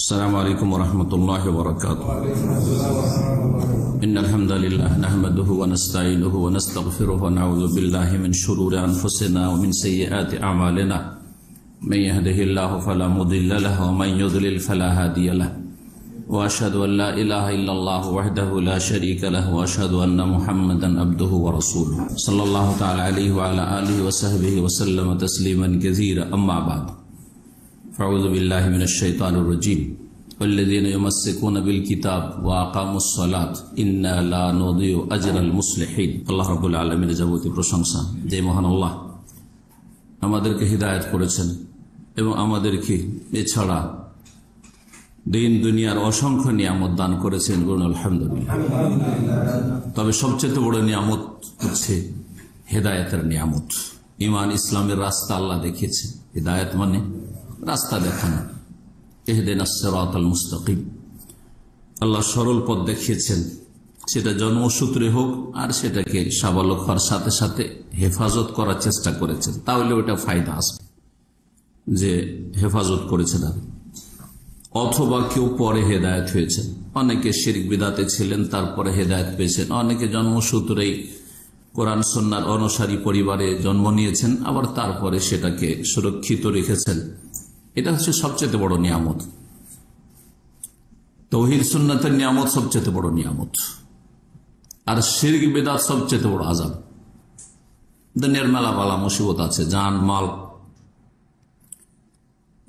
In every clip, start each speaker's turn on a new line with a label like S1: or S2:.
S1: السلام عليكم ورحمة الله وبركاته. إن الحمد لله نحمده ونستعينه ونستغفره ونعوذ بالله من شرور أنفسنا ومن سيئات أعمالنا. من يهده الله فلا مضل له ومن يضلل فلا هادي له. وأشهد أن لا إله إلا الله وحده لا شريك له وأشهد أن محمدا عبده ورسوله صلى الله تعالى عليه وعلى آله وصحبه وسلم تسليما كثيرا. أما بعد فأعوذ بالله من الشيطان الرجيم. والذين يمسكون بالكتاب وأقاموا الصلاة إنا لا نضيع أجر المصلحين. আল্লাহ রাব্বুল আলামিনের যাবতীয় প্রশংসা যে মহান আল্লাহ আমাদেরকে হিদায়াত করেছেন এবং আমাদেরকে এছাড়া দিন দুনিয়ার অসংখ্য নিয়ামত দান করেছেন। বলুন আলহামদুলিল্লাহ। তবে সবচেয়ে বড় নিয়ামত হচ্ছে হেদায়েতের নিয়ামত। ঈমান ইসলামের রাস্তা আল্লাহ দেখিয়েছেন। হিদায়াত মানে রাস্তা দেখানো। ইহদিনাস সিরাতাল মুস্তাকিম, আল্লাহ সরল পথ দেখিয়েছেন। সেটা জন্মসূত্রে হোক আর সেটাকে সাবালক হওয়ার সাথে সাথে হেফাজত করার চেষ্টা করেছেন, তাহলে ওটা ফায়দা আসবে যে হেফাজত করেছেন। অথবা কেউ পরে হেদায়েত হয়েছেন, অনেকে শিরক বিদাতে ছিলেন তারপরে হেদায়েত পেয়েছেন, অনেকে জন্মসূত্রেই কোরআন সুন্নাহর অনুসারী পরিবারে জন্ম নিয়েছেন, আবার তারপরে সেটাকে সুরক্ষিত রেখেছেন। এটা হচ্ছে সবচেয়ে বড় নিয়ামত। তাওহীদ সুন্নাতের নিয়ামত সবচেয়ে বড় নিয়ামত, আর শিরক বিদআত সবচেয়ে বড় আযাব। দুনিয়ার মেলা বালা মুসিবত আছে, জান মাল,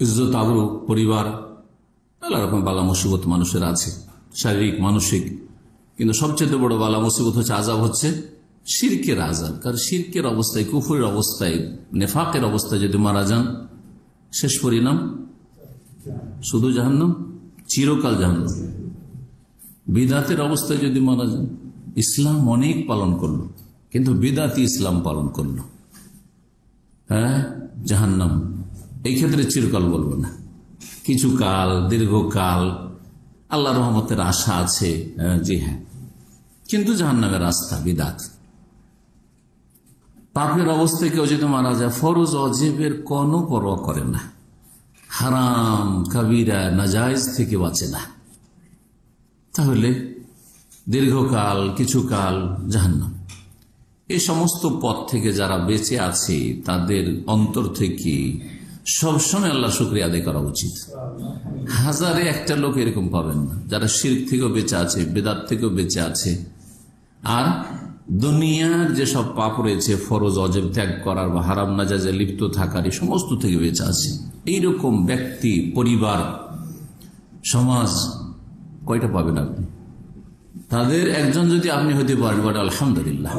S1: ইজ্জত আবরু, পরিবার, নানা রকম বালা মুসিবত মানুষের আছে, শারীরিক মানসিক। কিন্তু সবচেয়ে বড় বালা মুসিবত হচ্ছে আযাব, হচ্ছে শিরকের আযাব। কারণ শিরকের অবস্থায়, কুফরের অবস্থায়, নেফাকের অবস্থায় যদি মারা যান, শেষ পরিণাম শুধু জাহান্নাম, চিরকাল জাহান্নাম। বিদাতের অবস্থায় যদি মারা যান, ইসলাম অনেক পালন করলো কিন্তু বিদাতি ইসলাম পালন করলো, হ্যাঁ, জাহান্নাম। এই ক্ষেত্রে চিরকাল বলবো না, কিছু কাল, দীর্ঘকাল আল্লাহ রহমতের আশা আছে, জি হ্যাঁ, কিন্তু জাহান্নামের রাস্তা বিদাত। পাপের অবস্থায় কেউ যদি মারা যায়, ফরজ অজিবের কোনো পরোয়া করে না, হারাম কাবিরা নাজায়েজ থেকে বাঁচে না, তাহলে দীর্ঘকাল, কিছু কাল জাহান্নাম। এই সমস্ত পথ থেকে যারা বেঁচে আছে তাদের অন্তর থেকে সবসময় আল্লাহ শুকরিয়া আদায় করা উচিত। হাজারে একটা লোক এরকম পাবেন না যারা শিরক থেকেও বেঁচে আছে, বেদাত থেকেও বেঁচে আছে, আর দুনিয়ার যেসব পাপ রয়েছে, ফরজ অজেব ত্যাগ করার বা হারাম নাজায়েজে লিপ্ত থাকার, এই সমস্ত থেকে বেঁচে আছে। এইরকম ব্যক্তি, পরিবার, সমাজ কয়টা পাবেন আপনি? তাদের একজন যদি আপনি হতে পারেন, বলে আলহামদুলিল্লাহ।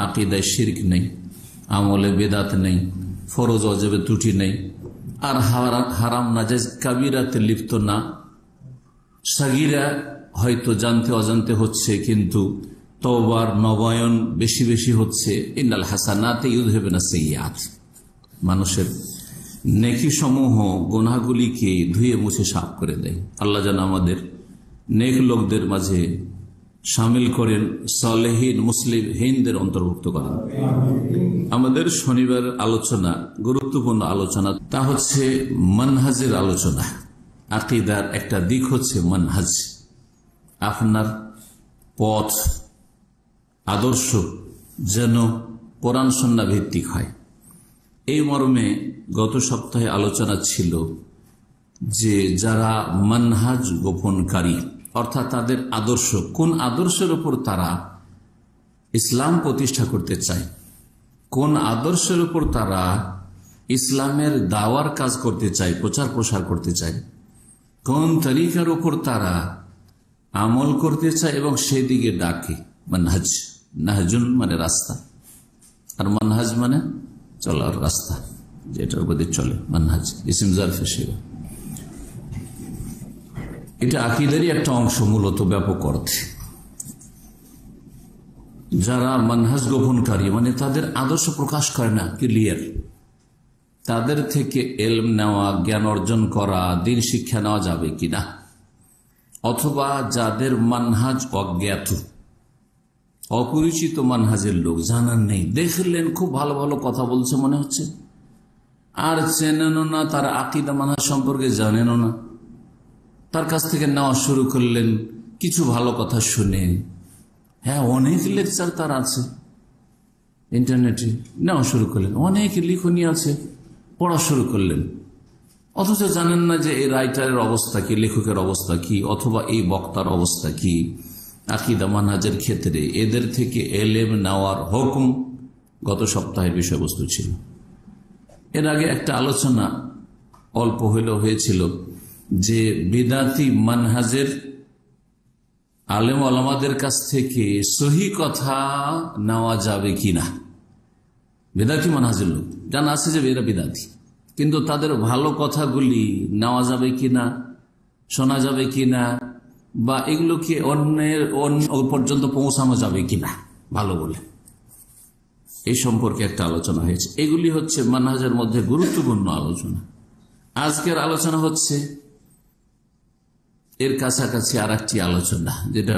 S1: আকীদায় শিরক নেই, আমলে বেদাত নেই, ফরজ অজেবে ত্রুটি নেই, আর হারাম নাজায়েজ কাবিরাতে লিপ্ত না। সাগীরা হয়তো জানতে অজান্তে হচ্ছে, কিন্তু তওবার নবায়ন বেশি বেশি হচ্ছে। ইন্নাল হাসানাতে ইউযহিবুনা সাইয়্যাত, মানুষের নেকি সমূহ গুনাহগুলিকে ধুয়ে মুছে সাফ করে দেয়। আল্লাহ যেন আমাদের নেক লোকদের মাঝে শামিল করেন, সালেহীন মুসলিমহীনদের অন্তর্ভুক্ত করেন। আমাদের শনিবার আলোচনা, গুরুত্বপূর্ণ আলোচনা, তা হচ্ছে মানহাজের আলোচনা। আকীদার একটা দিক হচ্ছে মানহাজ, আপনার পথ, আদর্শ যেন কোরআন সুন্নাহ ভিত্তিক হয়। এই মর্মে গত সপ্তাহে আলোচনা ছিল যে যারা মানহাজ গোপনকারী, অর্থাৎ তাদের আদর্শ, কোন আদর্শের উপর তারা ইসলাম প্রতিষ্ঠা করতে চায়, কোন আদর্শের উপর তারা ইসলামের দাওয়ার কাজ করতে চায়, প্রচার প্রসার করতে চায়, কোন তরিকার উপর তারা আমল করতে চায় এবং সেদিকে ডাকে। মানহাজ, নাহজুন মানে রাস্তা, আর মানহাজ মানে চলার রাস্তা, যেটার উপর চলে। মানহাজ ইসম জারফে সেবা, এটা আকীদারই একটা অংশ, মূলত ব্যাপক অর্থে। যারা মানহাজ গোপনকারী, মানে তাদের আদর্শ প্রকাশ করে না ক্লিয়ার, তাদের থেকে ইলম নেওয়া, জ্ঞান অর্জন করা, দ্বীন শিক্ষা নেওয়া যাবে কিনা, অথবা যাদের মানহাজ অজ্ঞাত, অপরিচিত মানহাজের লোক, জানার নেই, দেখলেন খুব ভালো ভালো কথা বলছে মনে হচ্ছে, আর চেনেনও না, তার আকীদা মানহাজ সম্পর্কে জানেনও না, তার কাছ থেকে নেওয়া শুরু করলেন কিছু ভালো কথা শুনে। হ্যাঁ, অনেক লেকচার তার আছে ইন্টারনেটে, নেওয়া শুরু করলেন। অনেক লিখনী আছে, পড়া শুরু করলেন। অথচ জানেন না যে এই রাইটারের অবস্থা কি, লেখকের অবস্থা কি, অথবা এই বক্তার অবস্থা কি আকীদা মানহাজের ক্ষেত্রে। এদের থেকে এলেম নেওয়ার হুকুম গত সপ্তাহের বিষয়বস্তু ছিল। এর আগে একটা আলোচনা অল্প হইলেও হয়েছিল যে বিদাতি মানহাজের আলেম ওলামাদের কাছ থেকে সহি কথা নেওয়া যাবে কিনা। বিদাতি মানহাজের লোক জানা আছে যে এরা বিদাতি, কিন্তু তাদের ভালো কথাগুলি নেওয়া যাবে কিনা, শোনা যাবে কিনা, বা এগুলোকে অন্যের পর্যন্ত পৌঁছানো যাবে কিনা ভালো বলে, এই সম্পর্কে একটা আলোচনা হয়েছে। এগুলি হচ্ছে মানহাজের মধ্যে গুরুত্বপূর্ণ আলোচনা। আজকের আলোচনা হচ্ছে এর কাছাকাছি আর একটি আলোচনা যেটা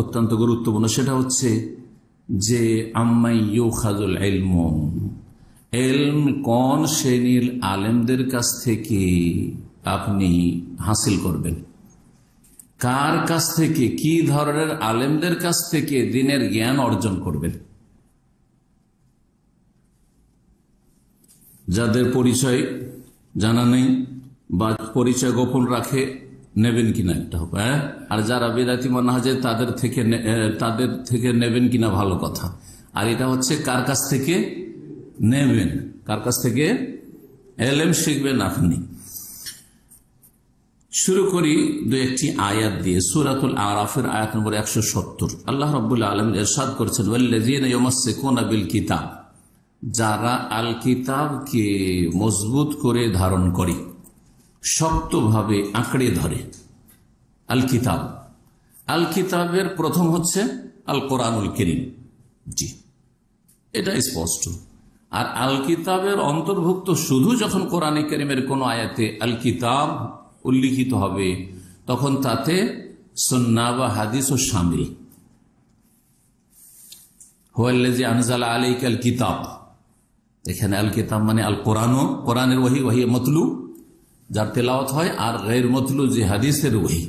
S1: অত্যন্ত গুরুত্বপূর্ণ। সেটা হচ্ছে যে আম্মাই ইউখাযুল ইলম, ইলম কোন শ্রেণীর আলেমদের কাছ থেকে আপনি হাসিল করবেন, কার কাছ থেকে, কি ধরনের আলেমদের কাছ থেকে দ্বীনের জ্ঞান অর্জন করবেন। যাদের পরিচয় জানা নেই বা পরিচয় গোপন রাখে, নেবেন কিনা একটা হবে। আর যারা বিদাতি মানহাজে তাদের থেকে নেবেন কিনা ভালো কথা। আর এটা হচ্ছে কার কাছ থেকে নেবেন, কার কাছ থেকে এলেম শিখবেন আপনি। শুরু করি দু একটি আয়াত দিয়ে। সূরাতুল আরাফের আয়াত নম্বর 170 আল্লাহ রাব্বুল আলামিন ইরশাদ করেছেন, ওয়াল্লাযীনা ইউমাসসিকুনা বিল কিতাব, যারা আল কিতাবকে মজবুত করে ধারণ করে, শক্তভাবে আঁকড়ে ধরে। আল কিতাব, আল কিতাবের প্রথম হচ্ছে আল কোরআনুল কারীম। জি, এটা স্পষ্ট। আর আল কিতাবের অন্তর্ভুক্ত শুধু যখন কোরআনে কারীমের কোন আয়াতে আল কিতাব উল্লিখিত হবে, তখন তাতে সুন্নাহ বা হাদিসও শামিল। হুয়াল্লাযী আনজালা আলাইকাল কিতাব, এখানে আল কিতাব মানে আল কোরআন, কোরআনের ওহী, ওহী মতলু যার তেলাওয়াত হয়, আর গায়র মতলু যে হাদিসের ওহী।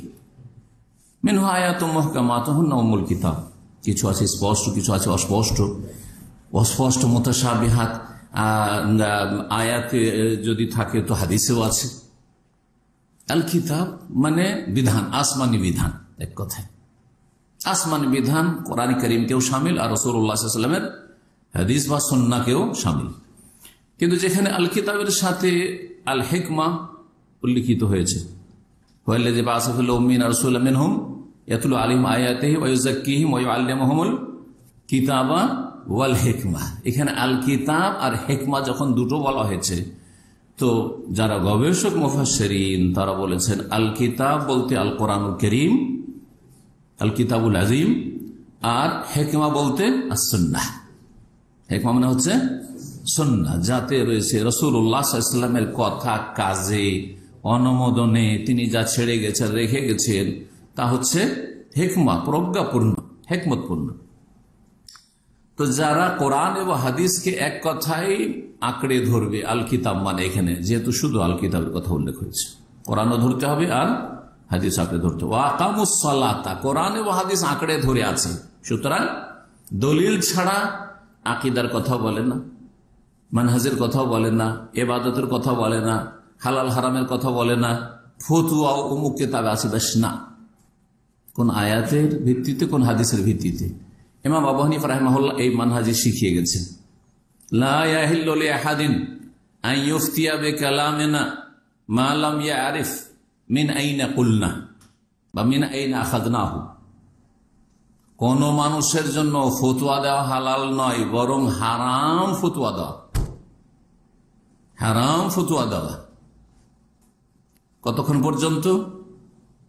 S1: মিনহু আয়াতুম মুহকামাতুন হুন্না উম্মুল কিতাব, কিছু আছে স্পষ্ট, কিছু আছে অস্পষ্ট। অস্পষ্ট মুতাশাবিহাত আয়াতে যদি থাকে তো হাদিসেও আছে। আল কিতাব মানে বিধান, আসমানি বিধান। এক কথায় আসমানি বিধান কোরআন কারীমকেও শামিল, আর রাসূলুল্লাহ সাল্লাল্লাহু আলাইহি ওয়াসাল্লামের হাদিস বা সুন্নাহকেও শামিল। কিন্তু যেখানে আল কিতাবের সাথে আল হিকমা উল্লিখিত হয়েছে, হুয়াল্লাযী বা'আসা ফিল উম্মিয়িনা রাসূলাম মিনহুম ইয়াতলু আলাইহিম আয়াতিহি ওয়া ইউযাক্কিহিম ওয়া ইউআল্লিমুহুমুল কিতাবা ওয়াল হিকমা। এখানে আল কিতাব আর হিকমা যখন দুটো বলা হয়েছে, তো যারা গবেষক মুফাসসিরিন তারা বলেছেন আল কিতাব বলতে আল কোরআনুল কারীম, আল কিতাবুল আযীম, আর হিকমা বলতে আস-সুন্নাহ। হিকমা মানে হচ্ছে সুন্নাহ, যাতে রয়েছে রাসূলুল্লাহ সাল্লাল্লাহু আলাইহি ওয়াসাল্লামের কথা, কাজে, অনুমোদনে তিনি যা ছেড়ে গেছেন, রেখে গেছেন, তা হচ্ছে হিকমা, প্রজ্ঞাপূর্ণ, হিকমতপূর্ণ। তো যারা কোরআন এবং হাদিসকে এক কথায় আঁকড়ে ধরবে, আল কিতাব মানে এখানে যেহেতু শুধু আল কিতাবের কথা উল্লেখ হয়েছে, কোরআনও ধরতে হবে আর হাদিস আঁকড়ে ধরতে হবে। ওয়া আকামুস সালাতা, কোরআন এবং হাদিস আঁকড়ে ধরে আছে, সুতরাং দলিল ছাড়া আকীদার কথা বলে না, মানহাজের কথা বলে না, ইবাদতের কথা বলে না, হালাল হারামের কথা বলে না, ফতোয়া অমুক কিতাবে আছে বাস না, কোন আয়াতের ভিত্তিতে, কোন হাদিসের ভিত্তিতে। ইমাম আবু হানিফা রাহিমাহুল্লাহ এই মানহাজে শিখিয়ে গেছেন, লা ইয়াহিল্লু লিআহাদিন আন ইফতিয়া বিকালামিনা মা লাম ইয়ারিফ মিন আইনা কুলনা বা মিন আইনা আখাযনাহু। কোন মানুষের জন্য ফতোয়া দেওয়া হালাল নয়, বরং হারাম ফতোয়া দেওয়া, হারাম ফতোয়া দেওয়া। কতক্ষণ পর্যন্ত?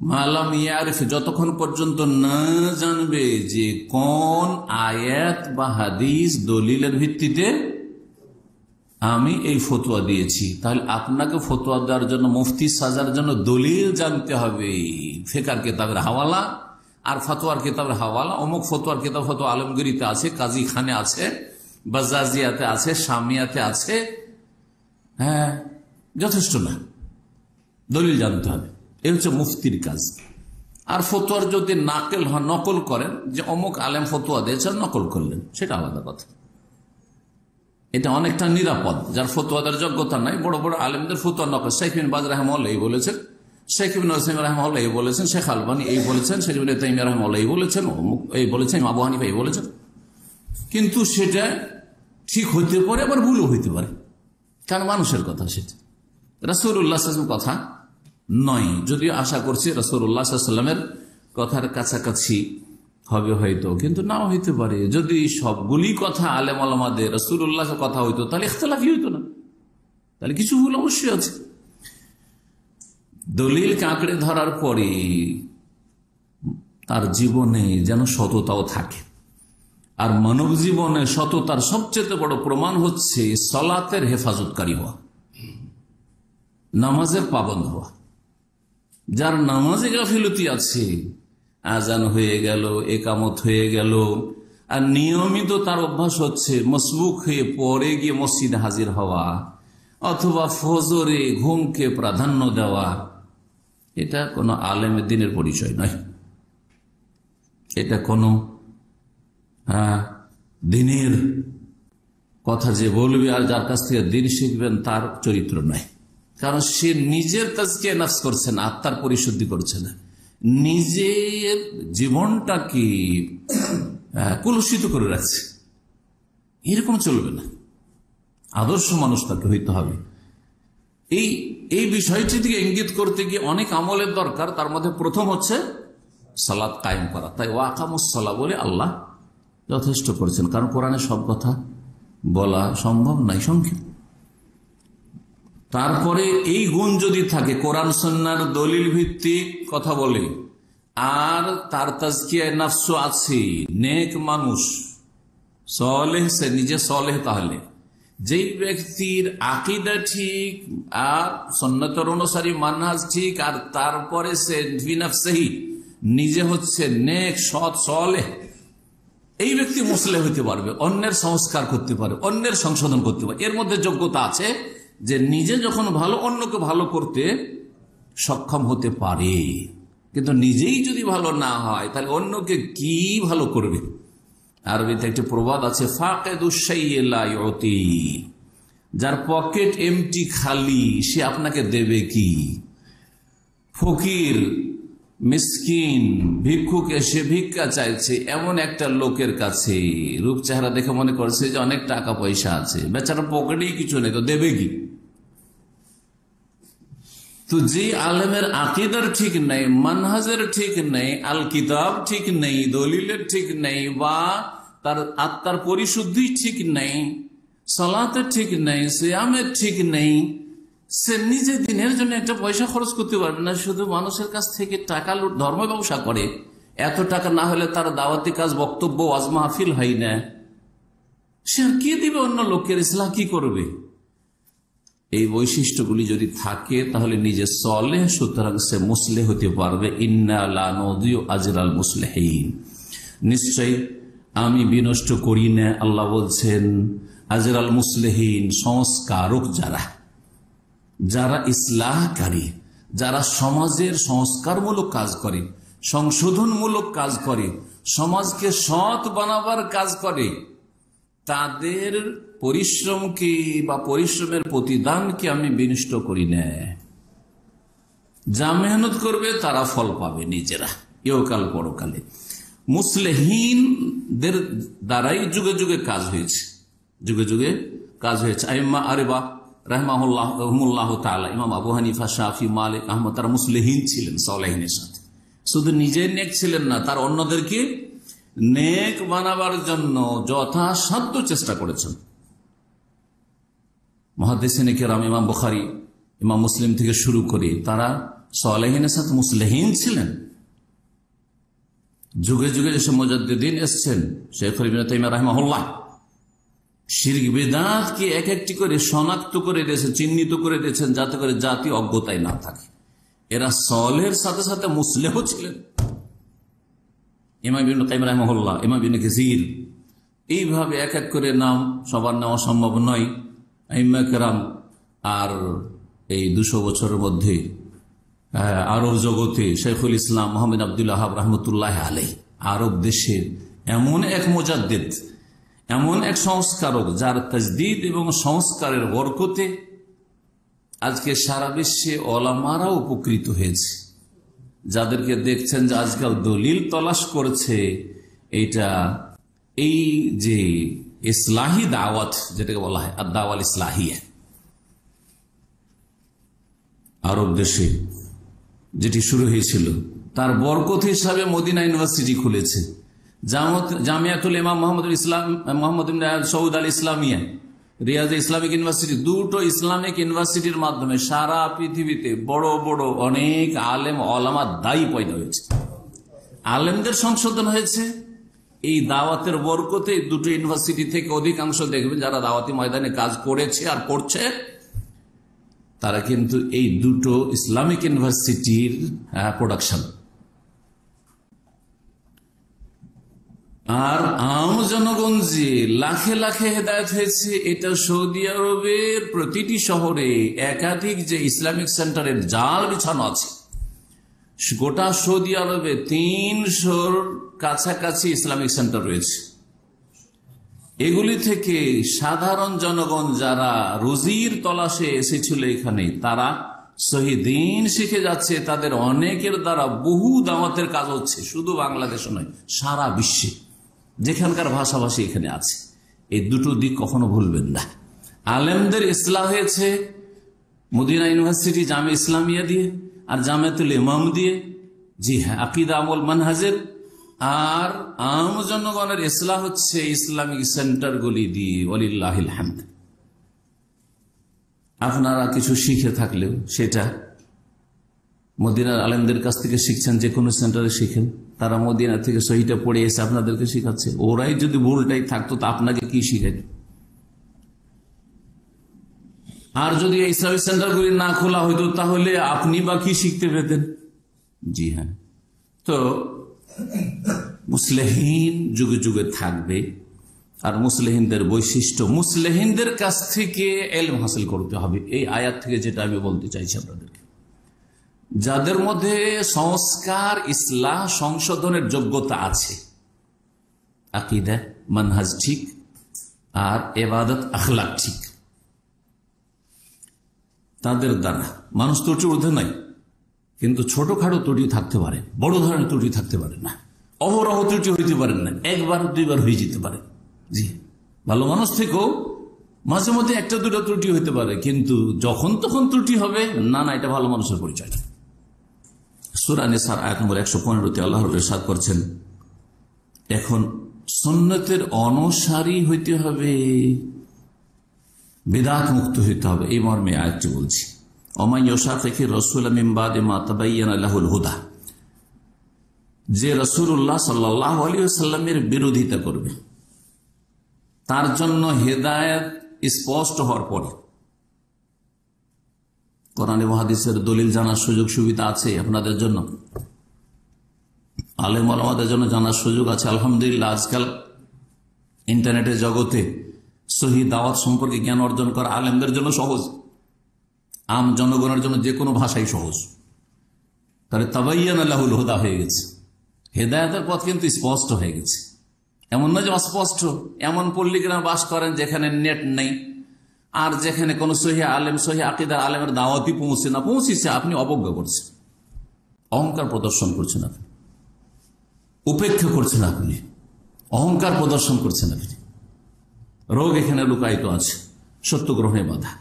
S1: মালাম ইয়ারিফ, যতক্ষণ পর্যন্ত না জানবে যে কোন আয়াত বা হাদিস দলিলের ভিত্তিতে আমি এই ফতোয়া দিয়েছি। তাহলে আপনাকে ফতোয়া দেওয়ার জন্য, মুফতি সাজার জন্য দলিল জানতে হবে। ফিকহের কিতাবের হাওয়ালা আর ফতোয়ার কিতাবের হাওয়ালা, অমুক ফতোয়ার কিতাব ফতোয়া আলমগীরিতে আছে, কাজী খানে আছে, বাজাজিয়াতে আছে, শামিয়াতে আছে, হ্যাঁ যথেষ্ট না, দলিল জানতে হবে। এ হচ্ছে মুফতির কাজ। আর ফতোয়ার যদি নকল করেন, যে অমুক আলেম ফতোয়া দিয়েছেন নকল করলেন, সেটা আলাদা কথা। এটা অনেকটা নিরাপদ। যার ফতোয়াদের যোগ্যতা নাই, বড় বড় আলেমদের ফতোয়া নকল, শেখ বিন বাজ রাহমাহুল্লাহ এই বলেছেন, শেখ ইবনে উসাইমিন রাহমাহুল্লাহ এই বলেছেন, শেখ আলবানী এই বলেছেন, শেখ ইবনে তাইমিয়া রাহমাহুল্লাহ এই বলেছেন, এই বলেছেন, আবু হানিফা এই বলেছেন। কিন্তু সেটা ঠিক হইতে পারে, আবার ভুলও হইতে পারে, কারণ মানুষের কথা সেটা, রাসূলুল্লাহ সাল্লাল্লাহু আলাইহি ওয়াসাল্লামের কথা নয়। যদিও আশা করছি রাসূলুল্লাহ সাল্লাল্লাহু আলাইহি ওয়াসাল্লামের কথার কাছাকাছি হবে হয়তো, কিন্তু নাও হইতে পারে। যদি সবগুলি কথা আলেম ওলামাদের রাসূলুল্লাহ কথা হইতো, তাহলে ইখতিলাফই হইতো না, তাহলে কিছু ভুল অবশ্যই আছে। দলিল কাঁকড়ে ধরার পরে তার জীবনে যেন সততাও থাকে। আর মানব জীবনে সততার সবচেয়ে বড় প্রমাণ হচ্ছে সালাতের হেফাজতকারী হওয়া, নামাজের পাবন্দ হওয়া। যার নামাজে গাফিলতি আছে, আজান হয়ে গেল, একামত হয়ে গেল, আর নিয়মিত তার অভ্যাস হচ্ছে মসবুক হয়ে পরে গিয়ে মসজিদে হাজির হওয়া, অথবা ফজরে ঘুমকে প্রাধান্য দেওয়া, এটা কোনো আলেমের দিনের পরিচয় নয়। এটা কোনো দিনের কথা যে বলবে আর যার কাছ থেকে দিন শিখবেন তার চরিত্র নয়। কারণ সে নিজের তাজকিয়া নফস করছে না, আত্মার পরিশুদ্ধি করছে না, নিজের জীবনটাকে কলুষিত করে রাখছে। এরকম চলবে না, আদর্শ মানুষ তাকে হইতে হবে। এই বিষয়টি থেকে ইঙ্গিত করতে গিয়ে অনেক আমলের দরকার। তার মধ্যে প্রথম হচ্ছে সালাত কায়েম করা। তাই ওয়াকামুস সালাহ বলে আল্লাহ যথেষ্ট করেছেন, কারণ কোরআনে সব কথা বলা সম্ভব নাই, সংক্ষেপ। তারপরে এই গুণ যদি থাকে, কোরআন সুন্নাহর দলিল ভিত্তিক কথা বলে, আর তার তাজকিয়ায়ে নফস আছে, নেক মানুষ, সলেহ, সে নিজে সলেহ, তাহলে যেই ব্যক্তির আকীদা ঠিক আর সুন্নাতের অনুসারী মানহাজ ঠিক, আর তারপরে সে বিনফসিহি নিজে হচ্ছে নেক, সৎ, সলেহ, এই ব্যক্তি মুসলিম হইতে পারবে, অন্যের সংস্কার করতে পারে, অন্যের সংশোধন করতে পারে। এর মধ্যে যোগ্যতা আছে যে নিজে যখন ভালো, অন্যকে ভালো করতে সক্ষম হতে পারে। কিন্তু নিজেই যদি ভালো না হয়, তাহলে অন্যকে কি ভালো করবে? আরবিতে একটি প্রবাদ আছে, ফাকিদুশ শাইই লা ইউতি, যার পকেট এমটি, খালি, সে আপনাকে দেবে কি? ফকির, মিসকিন, ভিক্ষুক এসে ভিক্ষা চাইছে এমন একটা লোকের কাছে, রূপ চেহারা দেখে মনে করছে যে অনেক টাকা পয়সা আছে, বেচারা পকেটেই কিছু নেই, তো দেবে কি? তো যে আলেমের আকীদার ঠিক নেই, মানহাজের ঠিক নেই, আল কিতাব ঠিক নেই, দলিলের ঠিক নেই, বা তার আত্মার পরিশুদ্ধি ঠিক নেই, সালাতের ঠিক নেই, সিয়ামের ঠিক নেই, সে নিজে দিনের জন্য একটা পয়সা খরচ করতে পারবে না, শুধু মানুষের কাছ থেকে টাকা লুট ধর্ম ব্যবসা করে। এত টাকা না হলে তার দাওয়াতি কাজ, বক্তব্য, ওয়াজ মাহফিল হয় না। সে আর কি দিবে অন্য লোকের? ইসলাম কি করবে? এই বৈশিষ্ট্যগুলি যদি থাকে তাহলে নিজে সলেহ, সুতরাং সে মুসলিহ হতে পারবে। ইন্না লা নুদিউ আজরাল মুসলিহিন, নিশ্চয় আমি বিনষ্ট করি না, আল্লাহ বলছেন, আজরাল মুসলিহিন, সংস্কারক যারা, যারা ইসলাহকারী, যারা সমাজের সংস্কারমূলক কাজ করে, সংশোধনমূলক কাজ করে, সমাজকে সৎ বানাবার কাজ করে, তাদের পরিশ্রমকে বা পরিশ্রমের প্রতিদানকে আমি বিনষ্ট করি না। যা মেহনত করবে তারা ফল পাবে নিজেরা, ইহকাল পরকালে। মুসলিহিনদের দ্বারাই যুগে যুগে কাজ হয়েছে, যুগে যুগে কাজ হয়েছে। আইম্মা আরিবা রাহমাহুল্লাহ তাআলা, ইমাম আবু হানিফা, শাফি, মালিক, আহমদ, তারা মুসলিহিন ছিলেন, সালেহিনের সাথে। শুধু নিজে নেক ছিলেন না, তার অন্যদেরকে নেক বানাবার জন্য যথাসাধ্য চেষ্টা করেছেন। মুহাদ্দিসিনে কেরাম, ইমাম বুখারী, ইমাম মুসলিম থেকে শুরু করে তারা সালেহিনের সাথে মুসলিহিন ছিলেন। যুগে যুগে যেসব মুজাদ্দিদিন এসছেন, শাইখুল ইবনে তাইমিয়া রাহিমাহুল্লাহ, শিরক বিদআতকে এক একটি করে শনাক্ত করে দিয়েছেন, চিহ্নিত করে দিয়েছেন, যাতে করে জাতি অজ্ঞতায় না থাকে। এরা সলেহের সাথে সাথে মুসলিহও ছিলেন। ইমাম ইবনে কাইয়িম রাহিমাহুল্লাহ, ইমাম ইবনে কাসির, এইভাবে এক এক করে নাম সবার নেওয়া সম্ভব নয়। আইম্মা কেরাম, আর এই 200 বছরের মধ্যে আরব জগতে শেখুল ইসলাম মোহাম্মদ আব্দুল ওয়াহাব রহমতুল্লাহ আলাইহ আরব দেশের এমন এক মুজাদ্দিদ, এমন এক সংস্কারক যার তাজদীদ এবং সংস্কারের বরকতে আজকে সারা বিশ্বে ওলামারা উপকৃত হয়েছে। যাদেরকে দেখছেন যে আজকাল দলিল তলাশ করছে, এইটা এই যে ইসলাহি দাওয়াত যেটাকে বলা হয় আর দাওয়াল ইসলাহিয়া, আরব দেশে যেটি শুরু হয়েছিল তার বরকত হিসাবে মদিনা ইউনিভার্সিটি খুলেছে। জামিয়াতুল ইমাম মোহাম্মদ সৌদ আল ইসলামিয়া, রিয়াজ ইসলামিক ইউনিভার্সিটি, দুটো ইসলামিক ইউনিভার্সিটির মাধ্যমে সারা পৃথিবীতে বড় বড় অনেক আলেম ওলামা দায়ী পয়দা হয়েছে, আলেমদের সংশোধন হয়েছে। এই দাওয়াতের বরকতে দুটো ইউনিভার্সিটি থেকে অধিকাংশ দেখবেন যারা দাওয়াতি ময়দানে কাজ করেছে আর করছে, তারা কিন্তু এই দুটো ইসলামিক ইউনিভার্সিটির প্রোডাকশন। আর আম জনগণ যে লাখে লাখে হেদায়েত হয়েছে, এটা সৌদি আরবের প্রতিটি শহরে একাধিক যে ইসলামিক সেন্টারের জাল বিছানো আছে, গোটা সৌদি আরবে 300-র কাছাকাছি ইসলামিক সেন্টার রয়েছে। এগুলি থেকে সাধারণ জনগণ যারা রুজির তলাশে এসেছিল এখানে, তারা সহি দ্বীন শিখে যাচ্ছে। তাদের অনেকের দ্বারা বহু দাওয়াতের কাজ হচ্ছে, শুধু বাংলাদেশে নয়, সারা বিশ্বে যেখানকার ভাষাভাষী এখানে আছে। এই দুটো দিক কখনো ভুলবেন না। আলেমদের ইসলাহ হয়েছে মদিনা ইউনিভার্সিটি জামিয়া ইসলামিয়া দিয়ে আর জামিয়াতুল ইমাম দিয়ে, জি হ্যাঁ, আকিদা আমল মানহাজের। আর আম জনগণের ইসলাহ হচ্ছে ইসলামিক সেন্টারগুলি দিয়ে, ওয়ালিল্লাহিল হামদ। আপনারা কিছু শিখে থাকলেও সেটা মদিনার আলেমদের কাছ থেকে শিখছেন, যে কোনো সেন্টারে শিখেন, তারা মদিনা থেকে সহিটা পড়ে এসে আপনাদেরকে শিখাচ্ছে। ওরাই যদি ভুলটাই থাকতো তা আপনাকে কি শিখাই? আর যদি এই ইসলামিক সেন্টারগুলি না খোলা হইতো তাহলে আপনি বা কি শিখতে পেতেন? জি হ্যাঁ। তো মুসলিহীন যুগে যুগে থাকবে, আর মুসলিহীনদের বৈশিষ্ট্য, মুসলিহীনদের কাছ থেকে ইলম হাসিল করতে হবে। এই আয়াত থেকে যেটা আমি বলতে চাইছি আপনাদেরকে, যাদের মধ্যে সংস্কার, ইসলাহ, সংশোধনের যোগ্যতা আছে, আকীদা মানহাজ ঠিক আর ইবাদত আখলাক ঠিক, তাদের দ্বারা মানুষ ত্রুটির ঊর্ধ্বে নাই, কিন্তু ছোটখাটো ত্রুটি থাকতে পারে, বড় ধরনের ত্রুটি থাকতে পারে না, অহরহ ত্রুটি হইতে পারেন না, একবার দুইবার হয়ে যেতে পারে। জি, ভালো মানুষ থেকেও মাঝে মধ্যে একটা দুটো ত্রুটি হইতে পারে, কিন্তু যখন তখন ত্রুটি হবে না, না, এটা ভালো মানুষের পরিচয়। সূরা নিসার আয়াত নম্বর 115-তে আল্লাহ ইরশাদ করছেন, এখন সুন্নতের অনুসারী হইতে হবে, বিদআত মুক্ত হইতে হবে। এই মর্মে আয়াতটি বলছি, ওমান ইউশাকিকির রাসূল মিন বাদি মা তাবায়্যানা লাহুল হুদা, যে রাসূলুল্লাহ সাল্লাল্লাহু আলাইহি ওয়াসাল্লামের বিরোধিতা করবে, তার জন্য হেদায়েত স্পষ্ট হওয়ার পরে। কোরআন এবং হাদিসের দলিল জানার সুযোগ সুবিধা আছে আপনাদের জন্য, আলেম ওলামাদের জন্য জানার সুযোগ আছে। আলহামদুলিল্লাহ, আজকাল ইন্টারনেটের জগতে সহি দাওয়াত সম্পর্কে জ্ঞান অর্জন করা আলেমদের জন্য সহজ, আম জনগণের জন্য যে কোনো ভাষাই সহজ। তাহলে তাবায়্যানা লাহুল হুদা হয়ে গেছে, হেদায়েতের পথ কিন্তু স্পষ্ট হয়ে গেছে। এমন নয় যে অস্পষ্ট। এমন পল্লীগ্রামে বাস করেন যেখানে নেট নেই, আর যেখানে কোনো সহি আলেম, সহি আকীদার আলেমের দাওয়াতই পৌঁছে না, পৌঁছেছে, আপনি অবজ্ঞা করছেন, অহংকার প্রদর্শন করছেন, আপনি উপেক্ষা করছেন, আপনি অহংকার প্রদর্শন করছেন, আপনি রোগ এখানে লুকায়িত আছে, সত্য গ্রহণে বাধা।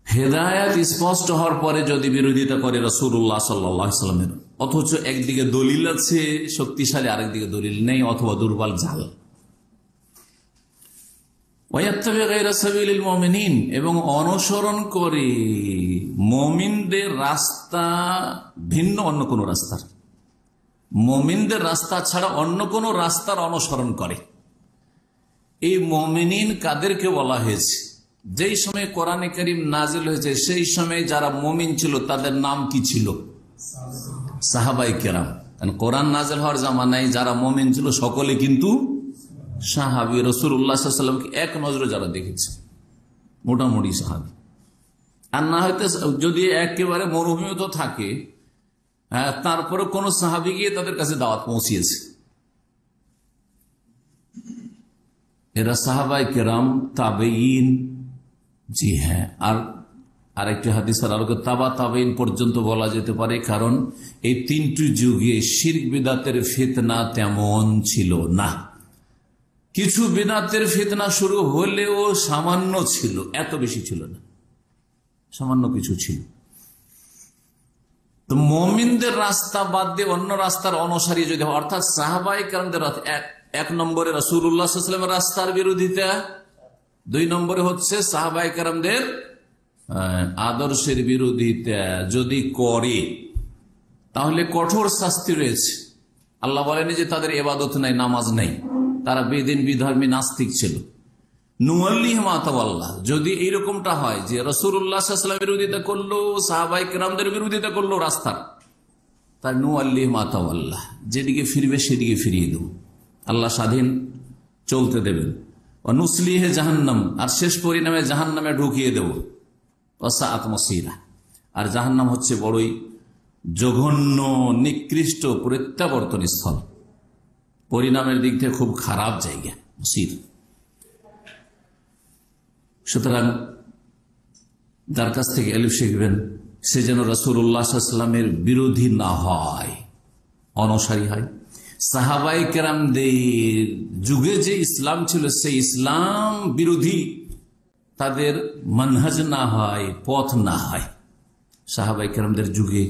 S1: হেদায়েত স্পষ্ট হওয়ার পরে যদি বিরোধিতা করে রাসূলুল্লাহ সাল্লাল্লাহু আলাইহি ওয়াসাল্লামের, অথচ একদিকে দলিল আছে শক্তিশালী, আরেকদিকে দলিল নেই অথবা দুর্বল জাল, ওয়ায়াত্তাবি গায়রা সাবিলিল মুমিনিন, এবং অনুসরণ করে মুমিনদের রাস্তা ভিন্ন অন্য কোন রাস্তার, মুমিনদের রাস্তা ছাড়া অন্য কোন রাস্তার অনুসরণ করে। এই মুমিনিন কাদেরকে বলা হয়েছে? যেই সময় কোরআনে কারীম নাজিল হয়েছে সেই সময় যারা মুমিন ছিল তাদের নাম কি ছিল? সাহাবায়ে কেরাম। কারণ কোরআন নাজিল হওয়ার জামানায় যারা মুমিন ছিল সকলে কিন্তু সাহাবী। রাসূলুল্লাহ সাল্লাল্লাহু আলাইহি ওয়াসাল্লামকে এক নজরে যারা দেখেছে মোটামুটি সাহাবী, আর না হয়তো যদি একেবারে মরুভূমিও থাকে, তারপরে কোন সাহাবী গিয়ে তাদের কাছে দাওয়াত পৌঁছিয়েছে। এরা সাহাবায়ে কেরাম, তাবেঈন, জি হ্যাঁ, আর আরেকটি হাদিসের আলোকে তাবা তাবেঈন পর্যন্ত বলা যেতে পারে, কারণ এই তিনটি যুগে শিরক বিদআতের ফিতনা তেমন ছিল না। কিছু বিদআতের ফিতনা শুরু হলেও সামান্য ছিল, এত বেশি ছিল না, সামান্য কিছু ছিল। তো মুমিনদের রাস্তা বাদ দিয়ে অন্য রাস্তার অনুসারী যদি, অর্থাৎ সাহাবায়ে কেরামদের এক নম্বরে রাসূলুল্লাহ সাল্লাল্লাহু আলাইহি ওয়াসাল্লামের রাস্তার বিরোধিতা, দুই নম্বরে হচ্ছে সাহাবায়ে কেরামদের আদর্শের বিরোধিতা যদি করে তাহলে কঠোর শাস্তি রয়েছে। আল্লাহ বলেনি যে তাদের ইবাদত নাই, নামাজ নাই, তারা বেদিন বিধর্মী নাস্তিক ছিল। নুওয়াল্লিহি মা তাওয়াল্লা, যদি এইরকমটা হয় যে রাসূলুল্লাহ সাল্লাল্লাহু আলাইহি ওয়াসাল্লামের বিরোধিতা করলো, সাহাবায়ে কেরামদের বিরোধিতা করলো রাস্তার, তার নুওয়াল্লিহি মা তাওয়াল্লা, যেদিকে ফিরবে সেদিকে ফিরিয়ে দেব, আল্লাহ স্বাধীন চলতে দেবেন। ওয়া নুসলিহি জাহান্নাম, আর শেষ পরিণামে জাহান্নামে ঢুকিয়ে দেব। ওয়াসাআত মাসীরা, আর জাহান্নাম হচ্ছে বড়ই জঘন্য নিকৃষ্ট প্রত্যাবর্তন স্থল, পরিণামের দিক থেকে খুব খারাপ জায়গা মসির। সুতরাং যার কাছ থেকে এলিফ শিখবেন সে যেন রাসূলুল্লাহ সাল্লাল্লাহু আলাইহি ওয়াসাল্লামের বিরোধী না হয়, অনুসারী হয়। সাহাবায়ে কেরামদের যুগে যে ইসলাম ছিল সেই ইসলাম বিরোধী তাদের মানহাজ না হয়, পথ না হয়। সাহাবায়ে কেরামদের যুগে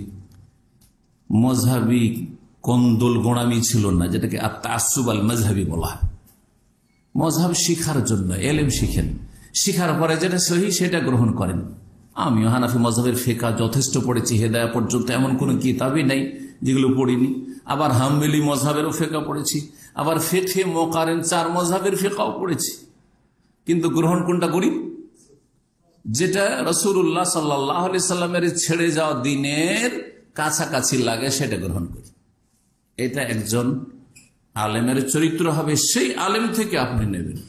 S1: মজহাবি কন্দল গোড়ামি ছিল না, যেটাকে আত-তাআসসুব আল মাযহাবি বলা হয়। মজহাব শিখার জন্য এলেম শিখেন, শিখার পরে যেটা সহি সেটা গ্রহণ করেন। আমিও হানাফি মজহাবের ফিকহ যথেষ্ট পড়েছি, হেদায়া পর্যন্ত এমন কোনো কিতাবই নাই যেগুলো পড়িনি। আবার হাম্বলি মজহাবেরও ফিকহ পড়েছি, আবার ফিকহে মুকারিন 4 মজহাবের ফিকহও পড়েছি, কিন্তু গ্রহণ কোনটা করি? যেটা রাসূলুল্লাহ সাল্লাল্লাহু আলাইহি সাল্লামের ছেড়ে যাওয়া দ্বীনের কাছাকাছি লাগে সেটা গ্রহণ করি। এটা একজন আলেমের চরিত্র হবে, সেই আলেম থেকে আপনি নেবেন।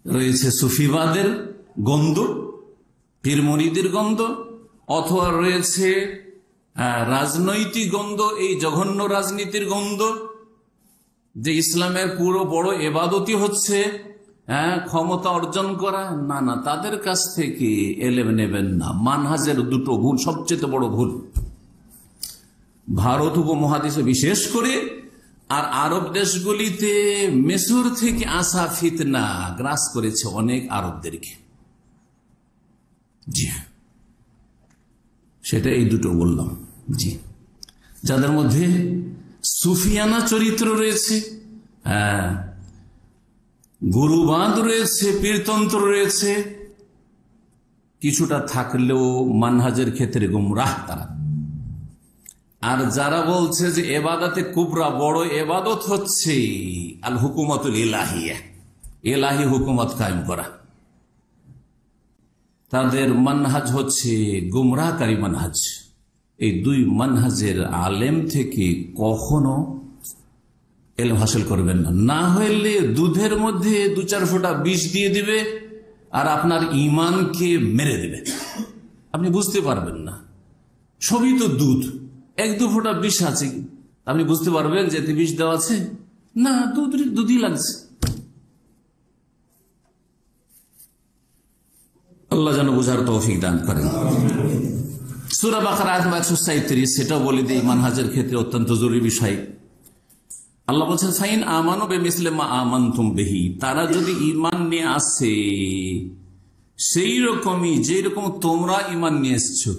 S1: রয়েছে সুফিবাদের গন্ধ, পীর মুরিদের গন্ধ, অথবা রয়েছে রাজনৈতিক গন্ধ, এই জঘন্য রাজনীতির গন্ধ, যে ইসলামের পুরো বড় ইবাদতই হচ্ছে ক্ষমতা অর্জন করা। না না, তাদের কাছ থেকে এলেম নেবেন না। মানহাজের দুটো ভুল, সবচেয়ে বড় ভুল ভারত উপমহাদেশে বিশেষ করে, আর আরব দেশগুলিতে মিশর থেকে আসা ফিতনা গ্রাস করেছে অনেক আরবদেরকে। জি, সেটা এই দুটো বললাম। জি, যাদের মধ্যে সুফিয়ানা চরিত্র রয়েছে, গুরুবাদ রয়েছে, পীরতন্ত্র রয়েছে, কিছুটা থাকলেও মানহাজের ক্ষেত্রে গুমরাহ তারা। আর যারা বলছে যে এবাদতে কুবরা, বড় এবাদত হচ্ছে আল হুকুমাতুল ইলাহিয়া, ইলাহি হুকুমত কায়েম করা, তাদের মানহাজ হচ্ছে গুমরাহকারী মানহাজ। এই দুই মানহাজের আলেম থেকে কখনো এলম হাসিল করবেন না। না হইলে দুধের মধ্যে 2-4 ফোঁটা বিষ দিয়ে দিবে আর আপনার ইমানকে মেরে দেবে, আপনি বুঝতে পারবেন না। সবই তো দুধ, 1-2 ফোঁটা বিষ আছে, আপনি বুঝতে পারবেন যে এতে বিষ দেওয়া আছে? না, দুধই লাগছে। আল্লাহ যেন বুঝার তৌফিক দান করেন। সূরা বাকারা আয়াত 137, সেটাও বলে দিই, মানহাজের ক্ষেত্রে অত্যন্ত জরুরি বিষয়। আল্লাহ বলছেন, ফাইন আমানু বিমিসলি মা আমানতুম বিহি, তারা যদি ঈমান নিয়ে আসে সেই রকমই যেরকম তোমরা ঈমান নিয়ে এসছো।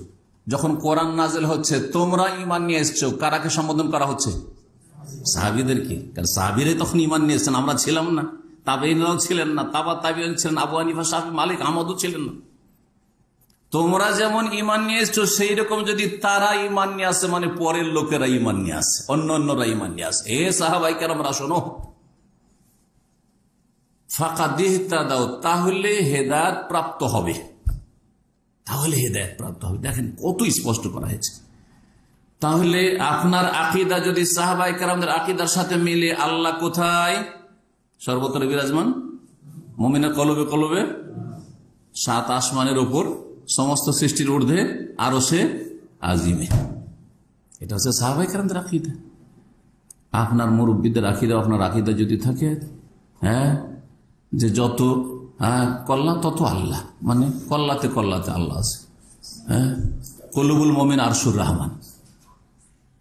S1: যখন কোরআন নাযিল হচ্ছে তোমরা ঈমান নিয়ে এসছো, কারাকে সম্বোধন করা হচ্ছে? সাহাবীদেরকে। কারণ সাহাবীরাই তখন ঈমান নিয়ে এসেছেন, আমরা ছিলাম না, তাবেঈনরাও ছিলেন না, তাবা তাবেঈন ছিলেন, আবু হানিফা, শাফি, মালিক, আহমদও ছিলেন না। তোমরা যেমন ঈমান নিয়ে এসছো সেই রকম যদি তারা ঈমান নিয়ে আসে, মানে পরের লোকেরা ঈমান নিয়ে আসে, অন্যরা ঈমান নিয়ে আসে, এ সাহাবায়ে কেরামরা শোনো, ফাকাদ ইহতাদাউ, তাহলে হেদায়েত প্রাপ্ত হবে, তাহলে হেদায়েত প্রাপ্ত হবে। দেখেন কত স্পষ্ট করা হয়েছে। তাহলে আপনার আকীদা যদি সাহাবায়ে কেরামদের আকীদার সাথে মিলে, আল্লাহ কোথায়? সর্বত্র বিরাজমান, মুমিনের কলবে কলবে, 7 আসমানের উপর সমস্ত সৃষ্টির ঊর্ধ্বে আরশে আজিমে। এটা হচ্ছে সাহাবায়ে কেরামদের আকীদা। আপনার মুরব্বীদের আকীদা, আপনার আকীদা যদি থাকে যে যত কল্লা তত আল্লাহ, মানে কল্লাতে কল্লাতে আল্লাহ আছে, কলুবুল মোমেন আরশুর রহমান,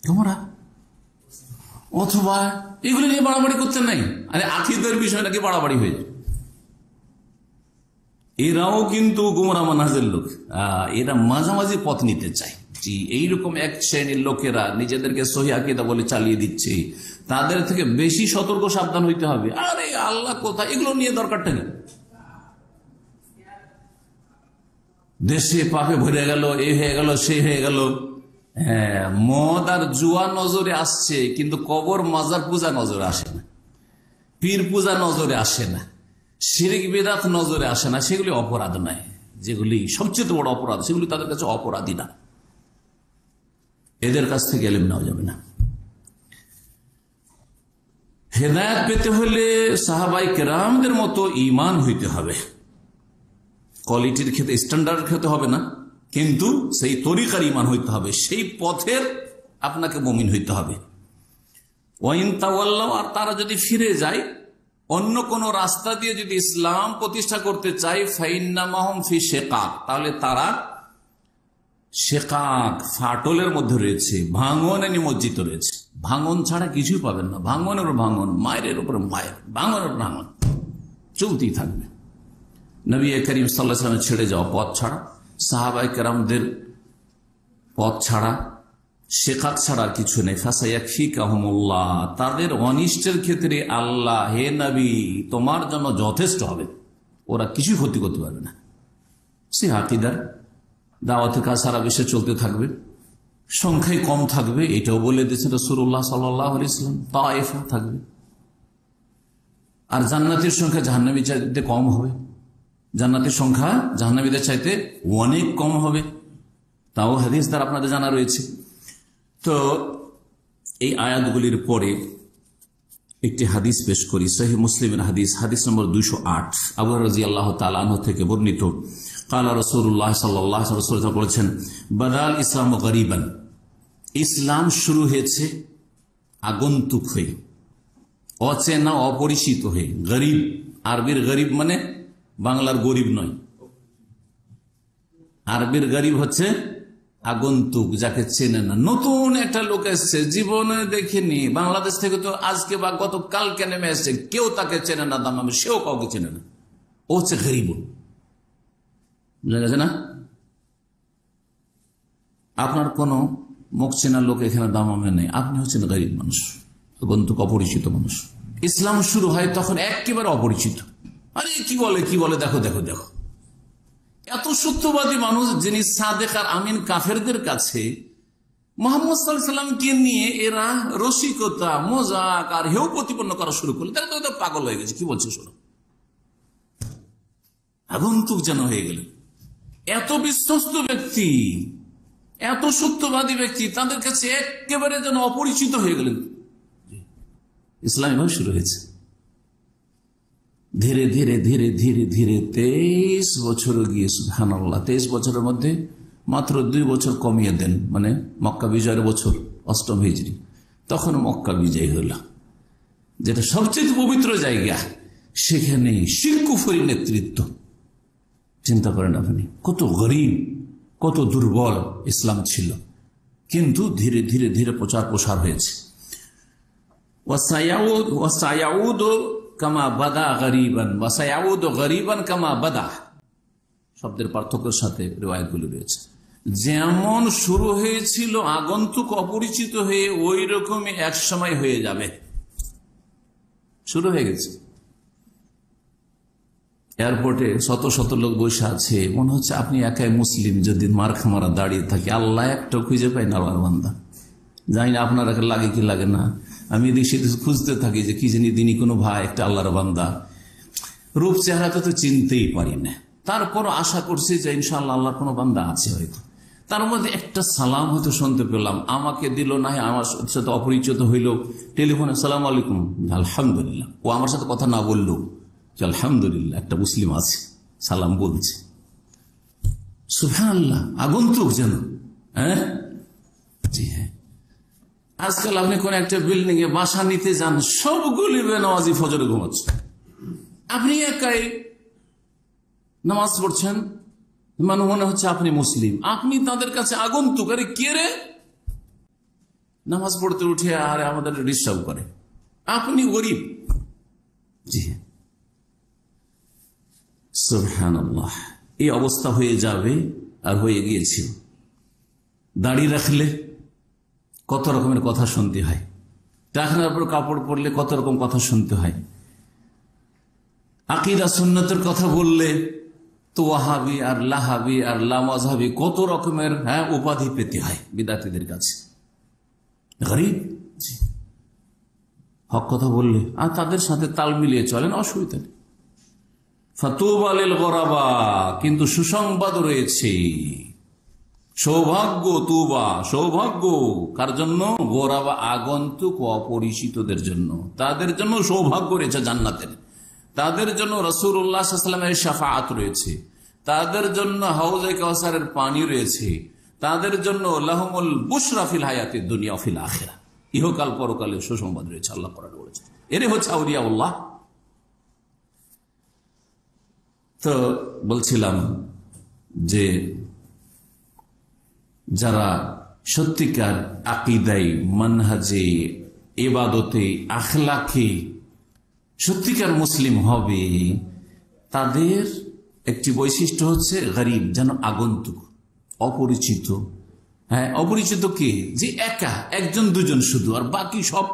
S1: তোমরা অথবা এগুলো নিয়ে বাড়াবাড়ি করতে নাই। আরে আকীদার বিষয় নাকি বাড়াবাড়ি হয়ে যায়। এরাও কিন্তু গুমরা মানহাজের লোক, এরা মাঝামাঝি পথ নিতে চায়। জি, এইরকম এক শ্রেণীর লোকেরা নিজেদেরকে সহিহ আকীদা বলে চালিয়ে দিচ্ছে, তাদের থেকে বেশি সতর্ক সাবধান হইতে হবে। আরে আল্লাহ কোথায়, এগুলো নিয়ে দরকারটা নেই। দেশে পাপে ভরে গেল, এই হয়ে গেল, সে হয়ে গেল। হ্যাঁ, মদ আর জুয়া নজরে আসছে, কিন্তু কবর মাজার পূজা নজরে আসে না, পীর পূজা নজরে আসে না, শিরক বিদআত নজরে আসে না। সেগুলি অপরাধ নয়, যেগুলি সবচেয়ে বড় অপরাধ সেগুলি তাদের কাছে অপরাধী না। এদের কাছ থেকে ইলম নেওয়া যাবে না। হেদায়েত পেতে হলে সাহাবায়ে কেরামদের মতো ঈমান হইতে হবে। কোয়ালিটির ক্ষেত্রে, স্ট্যান্ডার্ড ক্ষেত্রে হবে না, কিন্তু সেই তরিকার ঈমান হইতে হবে, সেই পথের আপনাকে মুমিন হইতে হবে। ওয়াইন তাওয়াল্লাও, আর তারা যদি ফিরে যায়, অন্য কোন রাস্তা দিয়ে যদি ইসলাম প্রতিষ্ঠা করতে চায়, ফাইন্নামাহুম ফি শিকাক, তাহলে তারা শিকাক, ফাটলের মধ্যে রয়েছে, ভাঙনে নিমজ্জিত রয়েছে। ভাঙন ছাড়া কিছুই পাবেন না, ভাঙনের ভাঙন, মায়ের উপরে মায়ের, ভাঙনের ভাঙন চলতেই থাকবে। নবী করিম সাল্লাল্লাহু আলাইহি ওয়াসাল্লাম ছেড়ে যাওয়া পথ ছাড়া, সাহাবায়ে কেরামদের পথ ছাড়া, শেখাক ছাড়া আর কিছু নেই। ফাসায়াকফিকাহুমুল্লাহ, তাদের অনিষ্টের ক্ষেত্রে আল্লাহ, হে নবী, তোমার জন্য যথেষ্ট হবে, ওরা কিছুই ক্ষতি করতে পারবে না। সে আকীদার দাওয়াতের কাজ সারা বিশ্বে চলতে থাকবে, সংখ্যায় কম থাকবে, এটাও বলে দিয়েছেন রাসূলুল্লাহ সাল্লাল্লাহু আলাইহি ওয়াসাল্লাম। তায়েফা থাকবে, আর জান্নাতের সংখ্যা জাহান্নামীদের চাইতে কম হবে, জান্নাতের সংখ্যা জাহান্নামীদের চাইতে অনেক কম হবে, তাও হাদিস দ্বারা আপনাদের জানা রয়েছে। তো এই আয়াতগুলির পরে একটি হাদিস পেশ করি, সহিহ মুসলিমের হাদিস, হাদিস নম্বর 208, আবু হুরায়রা রাদিয়াল্লাহু তাআলা আনহু থেকে বর্ণিত। কালা রাসূলুল্লাহ সাল্লাল্লাহু আলাইহি ওয়াসাল্লাম বলেছেন, বাদাল ইসলাম গরিবান, ইসলাম শুরু হয়েছে আগন্তুক হয়ে, অচেনা, অপরিচিত হয়ে। গরিব, আরবির গরিব মানে বাংলার গরিব নয়, আরবির গরিব হচ্ছে আগন্তুক, যাকে চেনে না। নতুন একটা লোক এসছে, জীবনে দেখেনি, বাংলাদেশ থেকে তো আজকে বা গতকালকে নেমে এসছে, কেউ তাকে চেনে না, দামামে সেও কাউকে চেনে না, ও হচ্ছে গরিব। বুঝা গেছে না? আপনার কোন মুখ চেনা লোক এখানে দামামে নেই, আপনি হচ্ছেন গরিব মানুষ, আগন্তুক, অপরিচিত মানুষ। ইসলাম শুরু হয় তখন একেবারে অপরিচিত। আরে কি বলে কি বলে, দেখো দেখো দেখো, এত সত্যবাদী মানুষ, যিনি সাদেক আর আমিন কাফেরদের কাছে মুহাম্মদ সাল্লাল্লাহু আলাইহি ওয়াসাল্লামকে নিয়ে এরা রসিকতা, মজাক আর হেউ প্রতিপন্ন করা শুরু করলো। তারা তো পাগল হয়ে গেছে, কি বলছে শোনো, আগন্তুক যেন হয়ে গেল। এত বিশ্বস্ত ব্যক্তি, এত সত্যবাদী ব্যক্তি, তাদের কাছে একেবারে যেন অপরিচিত হয়ে গেলেন। ইসলাম এভাবে শুরু হয়েছে। ধীরে ধীরে ধীরে ধীরে ধীরে 23 বছর গিয়ে, সুবহানাল্লাহ, 23 বছরের মধ্যে মাত্র 2 বছর কমিয়ে দেন, মানে মক্কা বিজয়ের বছর 8ম হিজরি, তখন মক্কা বিজয় হল, যেটা সবচেয়ে পবিত্র জায়গা, সেখানে শিরক কুফরি নেতৃত্ব। চিন্তা করেন আপনি, কত গরিব, কত দুর্বল ইসলাম ছিল, কিন্তু ধীরে ধীরে ধীরে প্রচার প্রসার হয়েছে। ওয়াসায়াউদ কামা বাদা গরিবান, ওয়াসায়াউদ গরিবান কামা বাদা, শব্দের পার্থক্যের সাথে রিওয়ায়াতগুলি রয়েছে। যেমন শুরু হয়েছিল আগন্তুক, অপরিচিত হয়ে, ওই রকমই এক সময় হয়ে যাবে, শুরু হয়ে গেছে। এয়ারপোর্টে শত শত লোক বসে আছে, মনে হচ্ছে আপনি একাই মুসলিম, যদি মার খামারা দাঁড়িয়ে থাকে, আল্লাহ একটা খুঁজে পাই না, আল্লাহর বান্দা। জানি না আপনার লাগে কি লাগে না, আমি এদিক সেদিক খুঁজতে থাকি যে কি জানি দিনই কোনো ভাই একটা আল্লাহর বান্দা, রূপ চেহারাটা তো চিনতেই পারি না, তারপর আশা করছি যে ইনশাআল্লাহ আল্লাহর কোনো বান্দা আছে হয়তো। তার মধ্যে একটা সালাম হয়তো শুনতে পেলাম, আমাকে দিল না, আমার সাথে অপরিচিত হইল, টেলিফোনে সালাম আলাইকুম, আলহামদুলিল্লাহ। ও আমার সাথে কথা না বললো, আলহামদুলিল্লাহ একটা মুসলিম আছে, সালাম বলছে। সুবহানাল্লাহ, আগন্তুক যেন। হ্যাঁ, জি হ্যাঁ। আজকাল আপনি কোন একটা বিল্ডিং এ বাসা নিতে যান, সবগুলি বেনামাজি ফজরে ঘুমাচ্ছে, আপনি একাই নামাজ পড়ছেন, মনে হচ্ছে আপনি মুসলিম, আপনি তাদের কাছে আগন্তুক। আরে কে রে, নামাজ পড়তে উঠে আর আমাদের ডিস্টার্ব করে, আপনি গরিব। জি হ্যাঁ, সুবহানাল্লাহ। এই অবস্থা হয়ে যাবে আর হয়ে গিয়েছিল। দাড়ি রাখলে কত রকমের কথা শুনতে হয়, টাকনার উপর কাপড় পরলে কত রকম কথা শুনতে হয়, আকীদা সুন্নতের কথা বললে তো ওয়াহাবি আর লাহাবি আর লামাযহাবি কত রকমের উপাধি পেতে হয় বিদাতীদের কাছে। গরীব, হক কথা বললে আর তাদের সাথে তাল মিলিয়ে চলেন, অসুবিধা নেই। ফাতুবা লিল গরাবা, কিন্তু সুসংবাদ রয়েছে, সৌভাগ্য, তুবা সৌভাগ্য কার জন্য? গোরাবা, আগন্তুক অপরিচিতদের জন্য, তাদের জন্য সৌভাগ্য রয়েছে জান্নাতের, তাদের জন্য রাসূলুল্লাহ সাল্লাল্লাহু আলাইহি ওয়াসাল্লামের শাফাআত রয়েছে, তাদের জন্য হাউজে কাউসারের পানি রয়েছে, তাদের জন্য লাহুমুল বুশরা ফিল হায়াতিদ দুনিয়া ফিল আখিরাহ, ইহকাল পরকালে সুসংবাদ রয়েছে। আল্লাহ কোরআনে বলেছেন, এর হচ্ছে আউলিয়াউল্লাহ। তো বলছিলাম যে যারা সত্যিকার আকীদাই, মানহাজে, ইবাদতে, আখলাকে সত্যিকার মুসলিম হবে, তাদের একটি বৈশিষ্ট্য হচ্ছে গরীব, যেন আগন্তুক, অপরিচিত। হ্যাঁ, অপরিচিত কে? যে একা, একজন দুজন শুধু, আর বাকি সব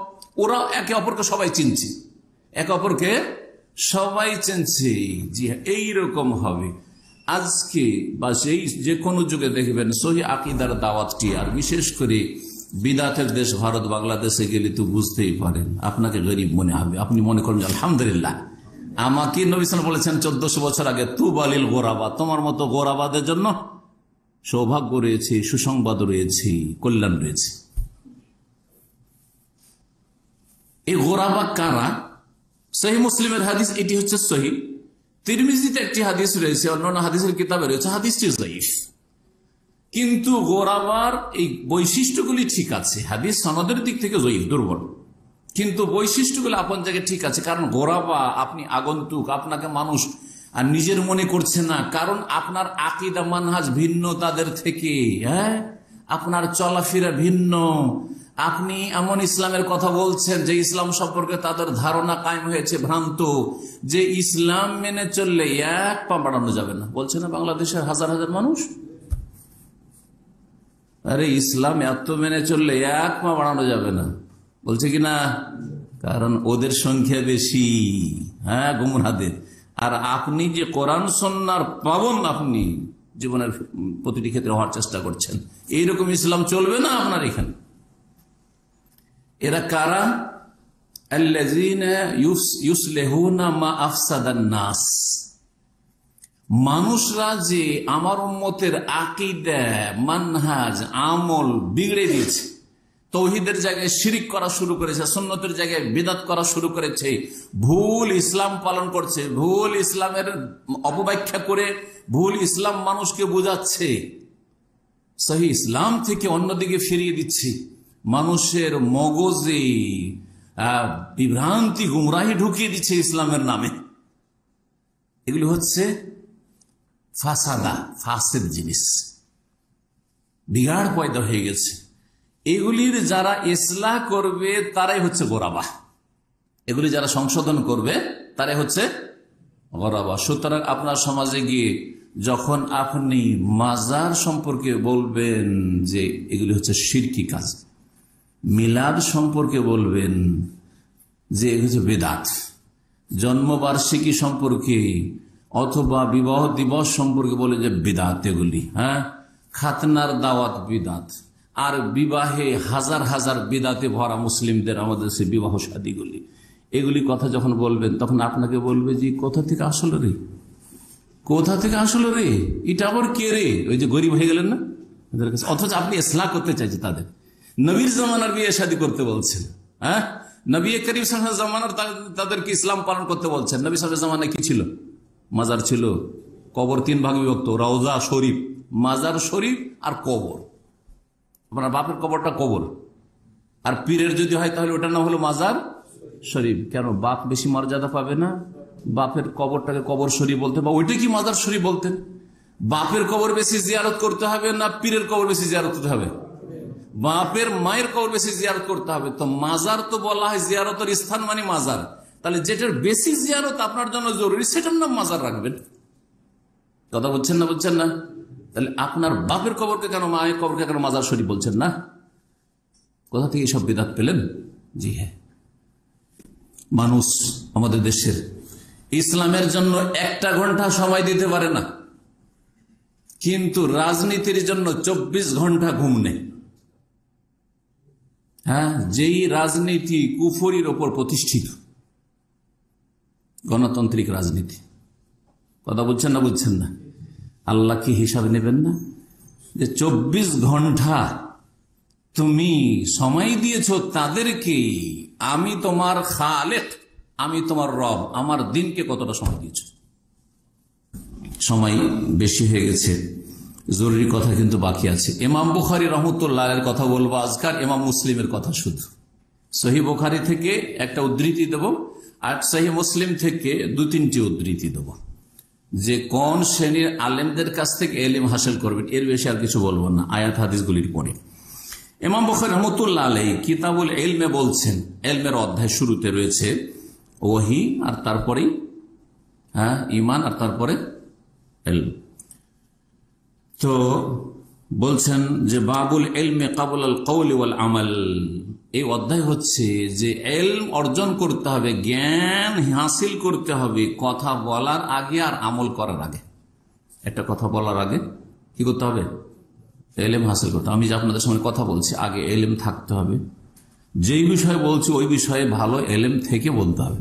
S1: ওরা একে অপরকে সবাই চিনছে, একে অপরকে সবাই চিনছে। জি হ্যাঁ, এইরকম হবে। আজকে বা সেই যে কোনো যুগে দেখবেন সহি আকীদার দাওয়াতটি, আর বিশেষ করে বিদাতের দেশ ভারত বাংলাদেশে গেলে তো বুঝতেই পারেন, আপনাকে গরিব মনে হবে। আপনি মনে করেন আলহামদুলিল্লাহ, আমাকে নবী সাল্লাল্লাহু আলাইহি ওয়াসাল্লাম বলেছেন 1400 বছর আগে, তুবা লিল গোরাবা, তোমার মতো গোরাবাদের জন্য সৌভাগ্য রয়েছে, সুসংবাদ রয়েছে, কল্যাণ রয়েছে। এই গোরাবা কারা? সহিহ মুসলিমের হাদিস, এটি হচ্ছে সহিহ। তিরমিজিতে একটি হাদিস রয়েছে, অন্যান্য হাদিসের কিতাবে রয়েছে, হাদিসটি যায়ীফ, কিন্তু গোরাবার এই বৈশিষ্ট্যগুলি ঠিক আছে। হাদিস সনদের দিক থেকে যায়ীফ, দুর্বল, কিন্তু বৈশিষ্ট্যগুলো আপন জায়গায় ঠিক আছে। কারণ গোরাবা, আপনি আগন্তুক, আপনাকে মানুষ আর নিজের মনে করছে না, কারণ আপনার আকীদা মানহাজ ভিন্ন তাদের থেকে। হ্যাঁ, আপনার চলাফেরা ভিন্ন, আপনি এমন ইসলামের কথা বলছেন যে ইসলাম সম্পর্কে তাদের ধারণা কায়েম হয়েছে ভ্রান্ত, যে ইসলাম মেনে চললে এক পা বাড়ানো যাবে না। বলছে না বাংলাদেশের হাজার হাজার মানুষ, আরে ইসলাম এত মেনে চললে এক পা বাড়ানো যাবে না, বলছে কি না? কারণ ওদের সংখ্যা বেশি, হ্যাঁ, গুমরাহদের। আর আপনি যে কোরআন সুন্নাহর পাবন, আপনি জীবনের প্রতিটি ক্ষেত্রে হওয়ার চেষ্টা করছেন, এইরকম ইসলাম চলবে না আপনার এখানে। এরা কারা? আল্লাযীনা ইউসলিহুনা মা আফসাদান নাস, মানুষরা যে আমার উম্মতের আকীদা, মানহাজ, আমল বিগড়ে দিয়েছে, তৌহিদের জায়গায় শিরিক করা শুরু করেছে, সুন্নতের জায়গায় বিদআত করা শুরু করেছে, ভুল ইসলাম পালন করছে, ভুল ইসলামের অপব্যাখ্যা করে ভুল ইসলাম মানুষকে বোঝাচ্ছে, সহি ইসলাম থেকে অন্যদিকে ফিরিয়ে দিচ্ছে, মানুষের মগজে বিভ্রান্তি, গুমরাহি ঢুকিয়ে দিচ্ছে ইসলামের নামে। এগুলি হচ্ছে ফাসাদা, ফাসেদ জিনিস, বিগাড় পয়দা হয়ে গেছে। এগুলির যারা ইসলাহ করবে তারাই হচ্ছে গোরাবা, এগুলি যারা সংশোধন করবে তারাই হচ্ছে গোরাবা। সুতরাং আপনার সমাজে গিয়ে যখন আপনি মাজার সম্পর্কে বলবেন যে এগুলি হচ্ছে শিরকি কাজ, মিলাদ সম্পর্কে বলবেন যে এগুলি হচ্ছে বেদাত, জন্মবার্ষিকী সম্পর্কে অথবা বিবাহ দিবস সম্পর্কে বলে যে বিদাত, এগুলি হ্যাঁ, খাতনার দাওয়াত বিদাত, আর বিবাহে হাজার হাজার বিদাতে ভরা মুসলিমদের আমাদের সে বিবাহ শাদীগুলি, এগুলি কথা যখন বলবেন তখন আপনাকে বলবে যে কোথা থেকে আসলো রে, কোথা থেকে আসলো রে, এটা আবার কে রে? ওই যে গরিব হয়ে গেলেন না এদের কাছে, অথচ আপনি ইসলাহ করতে চাইছেন তাদের, নবীর জামানার বিয়ে শাদী করতে বলছেন, হ্যাঁ, নবী করিম সাল্লাল্লাহু আলাইহি জামানার তাদেরকে ইসলাম পালন করতে বলছেন। নবী সাল্লাল্লাহু আলাইহি জামানায় কি ছিল? মাজার ছিল, কবর 3 ভাগে বিভক্ত, রওজা শরীফ, মাজার শরীফ আর কবর। আপনার বাপের কবরটা কবর, আর পীরের যদি হয় তাহলে ওটার নাম হলো মাজার শরীফ। কেন বাপ বেশি মর্যাদা পাবে না? বাপের কবরটাকে কবর শরীফ বলতে, বা ওইটা কি মাজার শরীফ বলতেন? বাপের কবর বেশি জিয়ারত করতে হবে না পীরের কবর বেশি জিয়ারত করতে হবে? বাপের মায়ের কবর বেশি জিয়ারত করতে হবে। তো মাজার তো বলা হয় জিয়ারতের স্থান মানে মাজার, তাহলে যেটার বেশি জিয়ারত আপনার জন্য জরুরি সেটার নাম মাজার রাখবেন। কথা বলছেন না? বলছেন না? তাহলে আপনার বাপের কবরকে কেন, মায়ের কবরকে কেন মাজার শরীফ বলছেন না? কোথা থেকে সব বিদাত পেলেন? জি হ্যাঁ, মানুষ আমাদের দেশের ইসলামের জন্য 1 ঘন্টা সময় দিতে পারে না, কিন্তু রাজনীতির জন্য 24 ঘন্টা ঘুম নেই। হ্যাঁ, যেই রাজনীতি কুফরির ওপর প্রতিষ্ঠিত, গণতান্ত্রিক রাজনীতি। কথা বলছেন না? বলছেন না? আল্লাহ কি হিসাব নেবেন না যে 24 ঘন্টা তুমি সময় দিয়েছ তাদেরকে? আমি তোমার খালেক, আমি তোমার রব, আমার দিনকে কতটা সময় দিয়েছ? সময় বেশি হয়ে গেছে, জরুরি কথা কিন্তু বাকি আছে। ইমাম বুখারী রহমতুল্লাহ এর কথা বলবো আজকাল, ইমাম মুসলিমের কথা শুধু। সহিহ বুখারী থেকে একটা উদ্ধৃতি দেব, আর সহিহ মুসলিম থেকে 2-3টি উদ্ধৃতি দেব, যে কোন শ্রেণীর আলেমদের কাছ থেকে এলিম হাসিল করবেন। এর বেশি আর কিছু বলবো না, আয়াত হাদিসগুলির পরে। ইমাম বুখারী রহমতুল্লাহ আলাইহি কিতাবুল ইলমে বলছেন, ইলমের অধ্যায় শুরুতে রয়েছে ওহী, আর তারপরেই ঈমান, আর তারপরে ইলম। তো বলছেন যে বাবুল ইলমে কাবুলাল কওলি ওয়াল আমাল, এই অধ্যায় হচ্ছে যে ইলম অর্জন করতে হবে, জ্ঞান হাসিল করতে হবে কথা বলার আগে আর আমল করার আগে। একটা কথা বলার আগে কি করতে হবে? ইলম হাসিল করতে। আমি যে আপনাদের সঙ্গে কথা বলছি, আগে ইলম থাকতে হবে। যেই বিষয়ে বলছি ওই বিষয়ে ভালো ইলম থেকে বলতে হবে।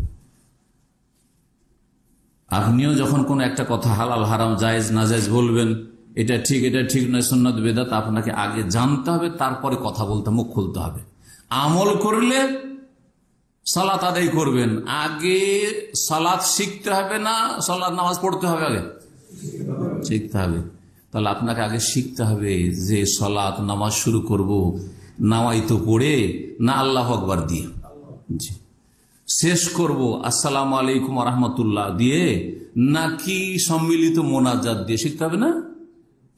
S1: আপনিও যখন কোন একটা কথা হালাল হারাম জায়েজ নাজায়েজ বলবেন, এটা ঠিক এটা ঠিক নয়, সুন্নাত বেদাত, আপনাকে আগে জানতে হবে, তারপরে কথা বলতে মুখ খুলতে হবে। আমল করলে সালাত আদায় করবেন, আগে সালাত শিখতে হবে না সালাত নামাজ পড়তে হবে? আগে শিখতে হবে। তাহলে আপনাকে আগে শিখতে হবে যে সালাত নামাজ শুরু করব নাওয়াইতো পড়ে না আল্লাহু আকবার দিয়ে, শেষ করব আসসালামু আলাইকুম ওয়া রাহমাতুল্লাহ দিয়ে, নাকি সম্মিলিত মোনাজাত দিয়ে? শিখতে হবে না?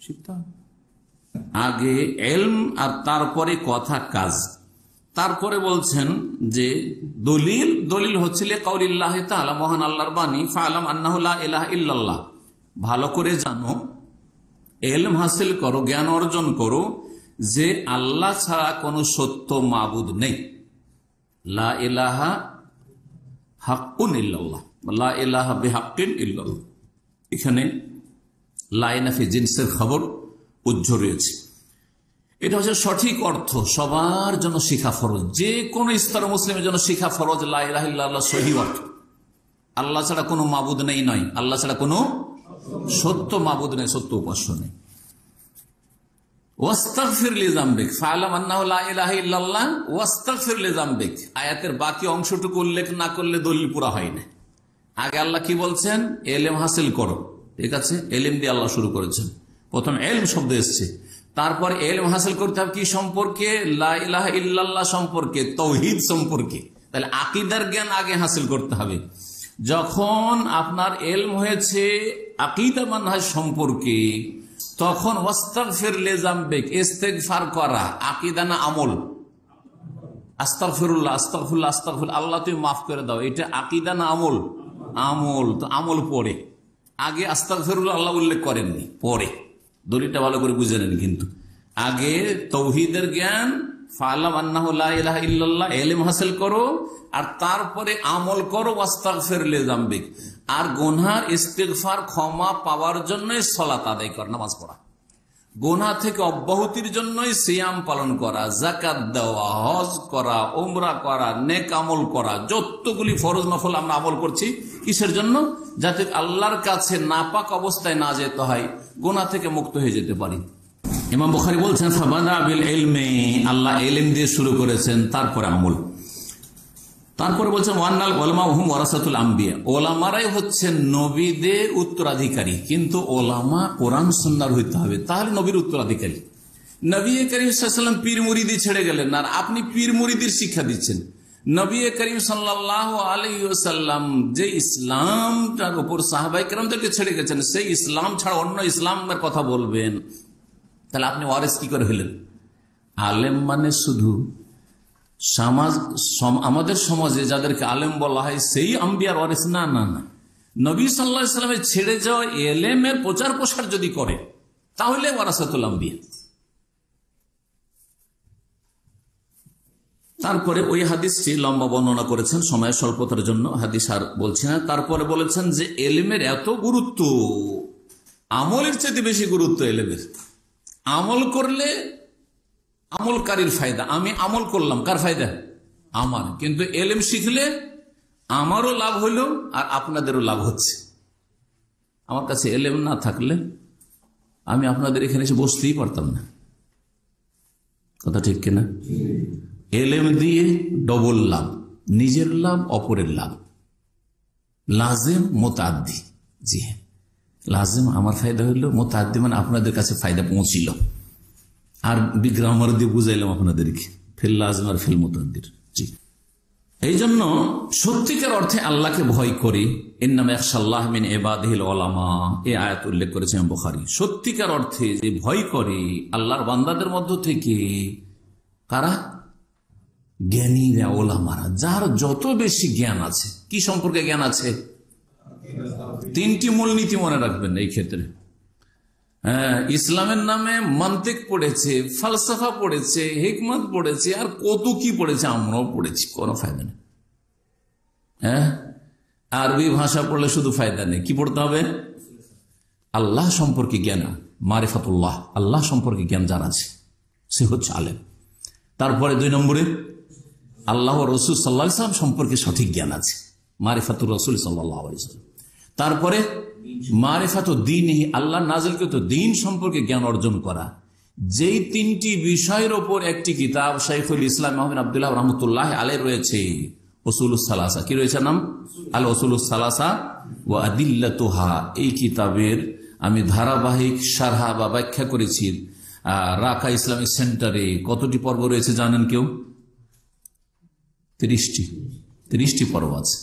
S1: শিখতে হবে আগে ইলম, আর তারপরে কথা কাজ। তারপরে বলছেন যে দলিল হচ্ছে লিকাউলিল্লাহি তাআলা, মহান আল্লাহর বাণী, ফাআলাম আন্নাহু লা ইলাহা ইল্লাল্লাহ, ভালো করে জানো, ইলম হাসিল করো, জ্ঞান অর্জন করো যে আল্লাহ ছাড়া কোনো সত্য মাবুদ নেই। লা ইলাহা হাক্কুন ইল্লাল্লাহ, লা ইলাহা বিহাক্কিন ইল্লাল্লাহ। এখানে লা ইনাফি জিনসের খবর উজ্জ্ব রয়েছে। এটা হচ্ছে সঠিক অর্থ, সবার জন্য শিখা ফরজ, যে কোনো স্তর মুসলিমের জন্য শিখা ফরজ। লা ইলাহা ইল্লাল্লাহ সহি অর্থ, আল্লাহ ছাড়া কোনো মাবুদ নেই নয়, আল্লাহ ছাড়া কোনো সত্য মাবুদ নেই, সত্য উপাস্য নেই। ওয়াস্তাগফির লিযামবিক, ফাআলাম আন্নাহু লা ইলাহা ইল্লাল্লাহ ওয়াস্তাগফির লিযামবিক। আয়াতের বাকি অংশটুকু উল্লেখ না করলে দলিল পুরা হয় না। আগে আল্লাহ কি বলছেন? ইলম হাসিল করো, ঠিক আছে? ইলম দিয়ে আল্লাহ শুরু করেছেন, প্রথম ইলম শব্দ এসছে, তারপর ইলম হাসিল করতে হবে কি সম্পর্কে? লা ইলাহা ইল্লাল্লাহ সম্পর্কে, তাওহীদ সম্পর্কে। তাহলে আকীদার জ্ঞান আগে হাসিল করতে হবে। যখন আপনার ইলম হয়েছে আকীদা মানহাজ সম্পর্কে, তখন ওয়াস্তাগফির লিযামবিক, ইস্তেগফার করা, আকীদা না আমল? আস্তাগফিরুল্লাহ আস্তাগফিরুল্লাহ আস্তাগফিরুল্লাহ, আল্লাহ তুমি মাফ করে দাও, এটা আকীদা না আমল? আমল। তো আমল পরে, আগে আস্তাগফিরুল্লাহ আল্লাহ উল্লেখ করেননি, পরে। দলিলটা ভালো করে বুঝে নেন কিন্তু। আগে তাওহীদের জ্ঞান, ফাআলাম আন্নাহু লা ইলাহা ইল্লাল্লাহ, ইলম হাসিল করো, আর তারপরে আমল করো, ওয়াস্তাগফির লিযামবিক। আর গুনার ইস্তিগফার, ক্ষমা পাওয়ার জন্যই সালাত আদায় করা, নামাজ পড়া। গুনাহ থেকে অব্যাহতির জন্যই সিয়াম পালন করা, যাকাত দেওয়া, হজ করা, উমরা করা, নেক আমল করা, যতগুলি ফরজ নফল আমরা আমল করছি, কিসের জন্য? যাতে আল্লাহর কাছে নাপাক অবস্থায় না যেতে হয়, গুনাহ থেকে মুক্ত হয়ে যেতে পারি। ইমাম বুখারী বলছেন ফাবাদা বিল ইলমি, আল্লাহ ইলম দিয়ে শুরু করেছেন, তারপরে আমল। তারপরে বলছেন ওয়ান্নাল ওলামা হুম ওয়ারাসাতুল আম্বিয়া, ওলামারাই হচ্ছেন নবীদের উত্তরাধিকারী। কিন্তু ওলামা কোরআন সুন্নাহর হইতে হবে, তাহলে নবীর উত্তরাধিকারী। নবী করিম সাল্লাল্লাহু আলাইহি ওয়াসাল্লাম পীর মুরিদি ছেড়ে গেলেন, আর আপনি পীর মুরিদির শিক্ষা দিচ্ছেন। নবী করিম সাল্লাল্লাহু আলাইহি ওয়াসাল্লাম যে ইসলামটার উপর সাহাবায়ে কেরামদেরকে ছেড়ে গেছেন, সেই ইসলাম ছাড়া অন্য ইসলামের কথা বলবেন, তাহলে আপনি ওয়ারিস কি করে হলেন? আলেম মানে শুধু আমাদের সমাজে যাদেরকে আলেম বলা হয় সেই আম্বিয়ার ওয়ারিস না, না না। নবী সাল্লাল্লাহু আলাইহি ওয়াসাল্লামের ছেড়ে যাওয়া এলেমের প্রচার প্রসার যদি করে, তাহলে ওয়ারাসাতুল আম্বিয়া। তারপরে ওই হাদিসটি লম্বা বর্ণনা করেছেন, সময়ের স্বল্পতার জন্য হাদিস আর বলছি না। তারপরে বলেছেন যে এলেমের এত গুরুত্ব, আমলের চেয়ে বেশি গুরুত্ব এলেমের। আমল করলে আমলকারীর ফায়দা, আমি আমল করলাম, কার ফায়দা? আমার। কিন্তু এলেম শিখলে আমারও লাভ হইল আর আপনাদেরও লাভ হচ্ছে। আমার কাছে এলেম না থাকলে আমি আপনাদের এখানে এসে বসতেই পারতাম না। কথা ঠিক কিনা? এলেম দিয়ে ডবল লাভ, নিজের লাভ, অপরের লাভ। লাজেম মোতাদ্দি, জি হ্যাঁ, লাজেম আমার ফায়দা হইল, মোতাদ্দি মানে আপনাদের কাছে ফায়দা পৌঁছিল। আর বিগ্রামার দিয়ে বুঝাইলাম আপনাদেরকে, ফিল লাজেম আর ফিল মোতাদ্দির। জি, এই জন্য সত্যিকার অর্থে আল্লাহকে ভয় করি। ইন্নামা ইয়াখশাল্লাহ মিন ইবাদিহিল উলামা, এই আয়াত উল্লেখ করেছেন বুখারী। সত্যিকার অর্থে যে ভয় করে আল্লাহর বান্দাদের মধ্য থেকে কারা? জ্ঞানীরা, ওলামারা, যার যত বেশি জ্ঞান আছে। কি সম্পর্কে জ্ঞান আছে? তিনটি মূলনীতি মনে রাখবেন এই ক্ষেত্রে। ইসলামের নামে মান্তিক পড়েছে, ফালসাফা পড়েছে, হিকমত পড়েছে, আর কত কি পড়েছে, আমরাও পড়েছি, কোনো ফায়দা নেই। আরবি ভাষা পড়লে শুধু ফায়দা নেই। কি পড়তে হবে? আল্লাহ সম্পর্কে জ্ঞান, মারিফাতুল্লাহ, আল্লাহ সম্পর্কে জ্ঞান যার আছে সে হচ্ছে আলেম। তারপরে 2 নম্বরে আল্লাহ রসুল সাল্লাল্লাহু আলাইহি ওয়াসাল্লাম সম্পর্কে সঠিক জ্ঞান আছে, মারিফাতুর রসুল সাল্লাল্লাহু আলাইহি ওয়াসাল্লাম। তারপরে মারিফাতুদ দ্বীন, আল্লাহ নাযিলকৃত দ্বীন সম্পর্কে জ্ঞান অর্জন করা। যেই 3টি বিষয়ের ওপর একটি কিতাব শাইখুল ইসলাম মুহাম্মদ আব্দুল্লাহ রাহমাতুল্লাহি আলাইহি রয়েছে, উসুলুস সালাসা। কি রয়েছে নাম? আল উসুলুস সালাসা ওয়া আদিল্লাতুহা। এই কিতাবের আমি ধারাবাহিক শারহা বা ব্যাখ্যা করেছি রাকা ইসলামিক সেন্টারে। কতটি পর্ব রয়েছে জানেন কেউ? 30টি পর্ব আছে।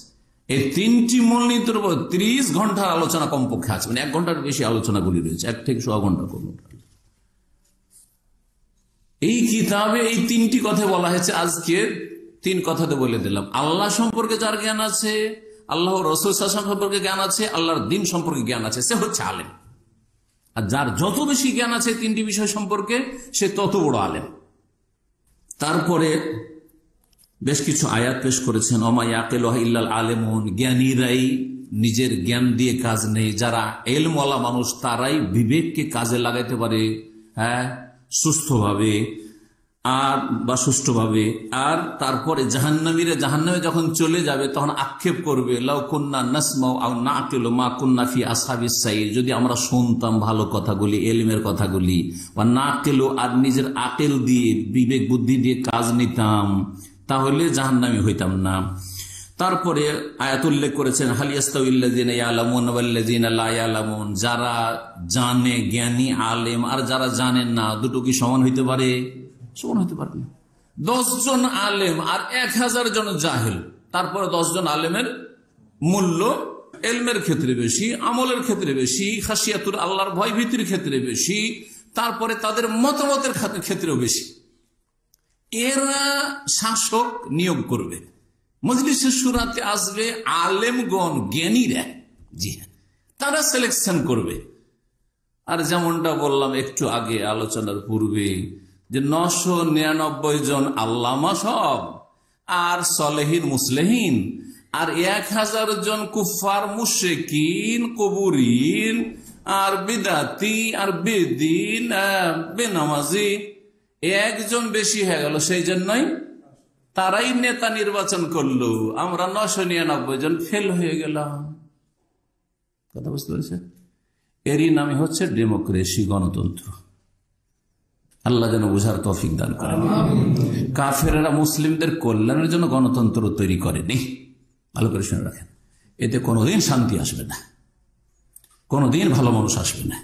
S1: এই 3টি মূলনীতির উপর 30 ঘন্টার আলোচনা কমপক্ষে আছে, মানে 1 ঘন্টার বেশি আলোচনাগুলি রয়েছে, 1 থেকে 1.5 ঘন্টা করব। এই কিতাবে এই 3টি কথা বলা হয়েছে। আজকে 3 কথাতে বলে দিলাম। আল্লাহ সম্পর্কে যার জ্ঞান আছে, আল্লাহ রাসূল সম্পর্কে জ্ঞান আছে, আল্লাহর দ্বীন সম্পর্কে জ্ঞান আছে, সে হচ্ছে আলেম। আর যার যত বেশি জ্ঞান আছে 3টি বিষয় সম্পর্কে, সে তত বড় আলেম। তারপরে বেশ কিছু আয়াত পেশ করেছেন। ওমা ইয়াকিলুহা ইল্লাল আলিমুন, জ্ঞানীরাই নিজের জ্ঞান দিয়ে কাজ নেই। যারা ইলমওয়ালা মানুষ তারাই বিবেককে কাজে লাগাইতে পারে, সুস্থভাবে আর বা সুষ্ঠুভাবে। আর তারপরে জাহান্নামীরা জাহান্নামে যখন চলে যাবে তখন আক্ষেপ করবে, লাউ কুন্না নাসমাউ আও নাকিলু মা কুন্না ফি আসহাবিস সাইর, যদি আমরা শুনতাম ভালো কথাগুলি, ইলমের কথাগুলি, বা নাকিলু আর নিজের আকল দিয়ে, বিবেক বুদ্ধি দিয়ে কাজ নিতাম, তাহলে জাহান্নামী হইতাম না। তারপরে আয়াত উল্লেখ করেছেন হাল ইয়াস্তাউইল্লাযিনা ইয়ালামুন ওয়াল্লাযিনা লা ইয়ালামুন, যারা জানে, জ্ঞানী আলেম, আর যারা জানেন না, দুটো কি সমান হইতে পারে? সমান হইতে পারে না। 10 জন আলেম আর 1000 জন জাহেল, তারপরে 10 জন আলেমের মূল্য ইলমের ক্ষেত্রে বেশি, আমলের ক্ষেত্রে বেশি, খাশিয়াতুর আল্লাহর ভয় ভীতির ক্ষেত্রে বেশি, তারপরে তাদের মতামতের ক্ষেত্রেও বেশি। এরা শাসক নিয়োগ করবে, মজলিসে শুরাতে আসবে আলেমগণ, জ্ঞানীরা, জি হ্যাঁ, তারা সিলেকশন করবে। আর যেমনটা বললাম একটু আগে আলোচনার পূর্বে, যে 999 জন আল্লামা সব, আর সলেহীন মুসলেহীন, আর 1000 জন কুফার মুশরিকিন কবুরিন, আর বিদাতি, আর বেদিন, বেনামাজি, 1 জন বেশি হয়ে গেল। সেই জন্যই তারাই নেতা নির্বাচন করলো, আমরা 999 জন ফেল হয়ে গেলাম। কথা বুঝতে পেরেছে? এরই নামে হচ্ছে ডেমোক্রেসি, গণতন্ত্র। আল্লাহ যেন বুঝার তৌফিক দান করেন। কাফেররা মুসলিমদের কল্যাণের জন্য গণতন্ত্র তৈরি করেনি, ভালো করে শুনে রাখেন। এতে কোনোদিন শান্তি আসবে না, কোনোদিন ভালো মানুষ আসবে না।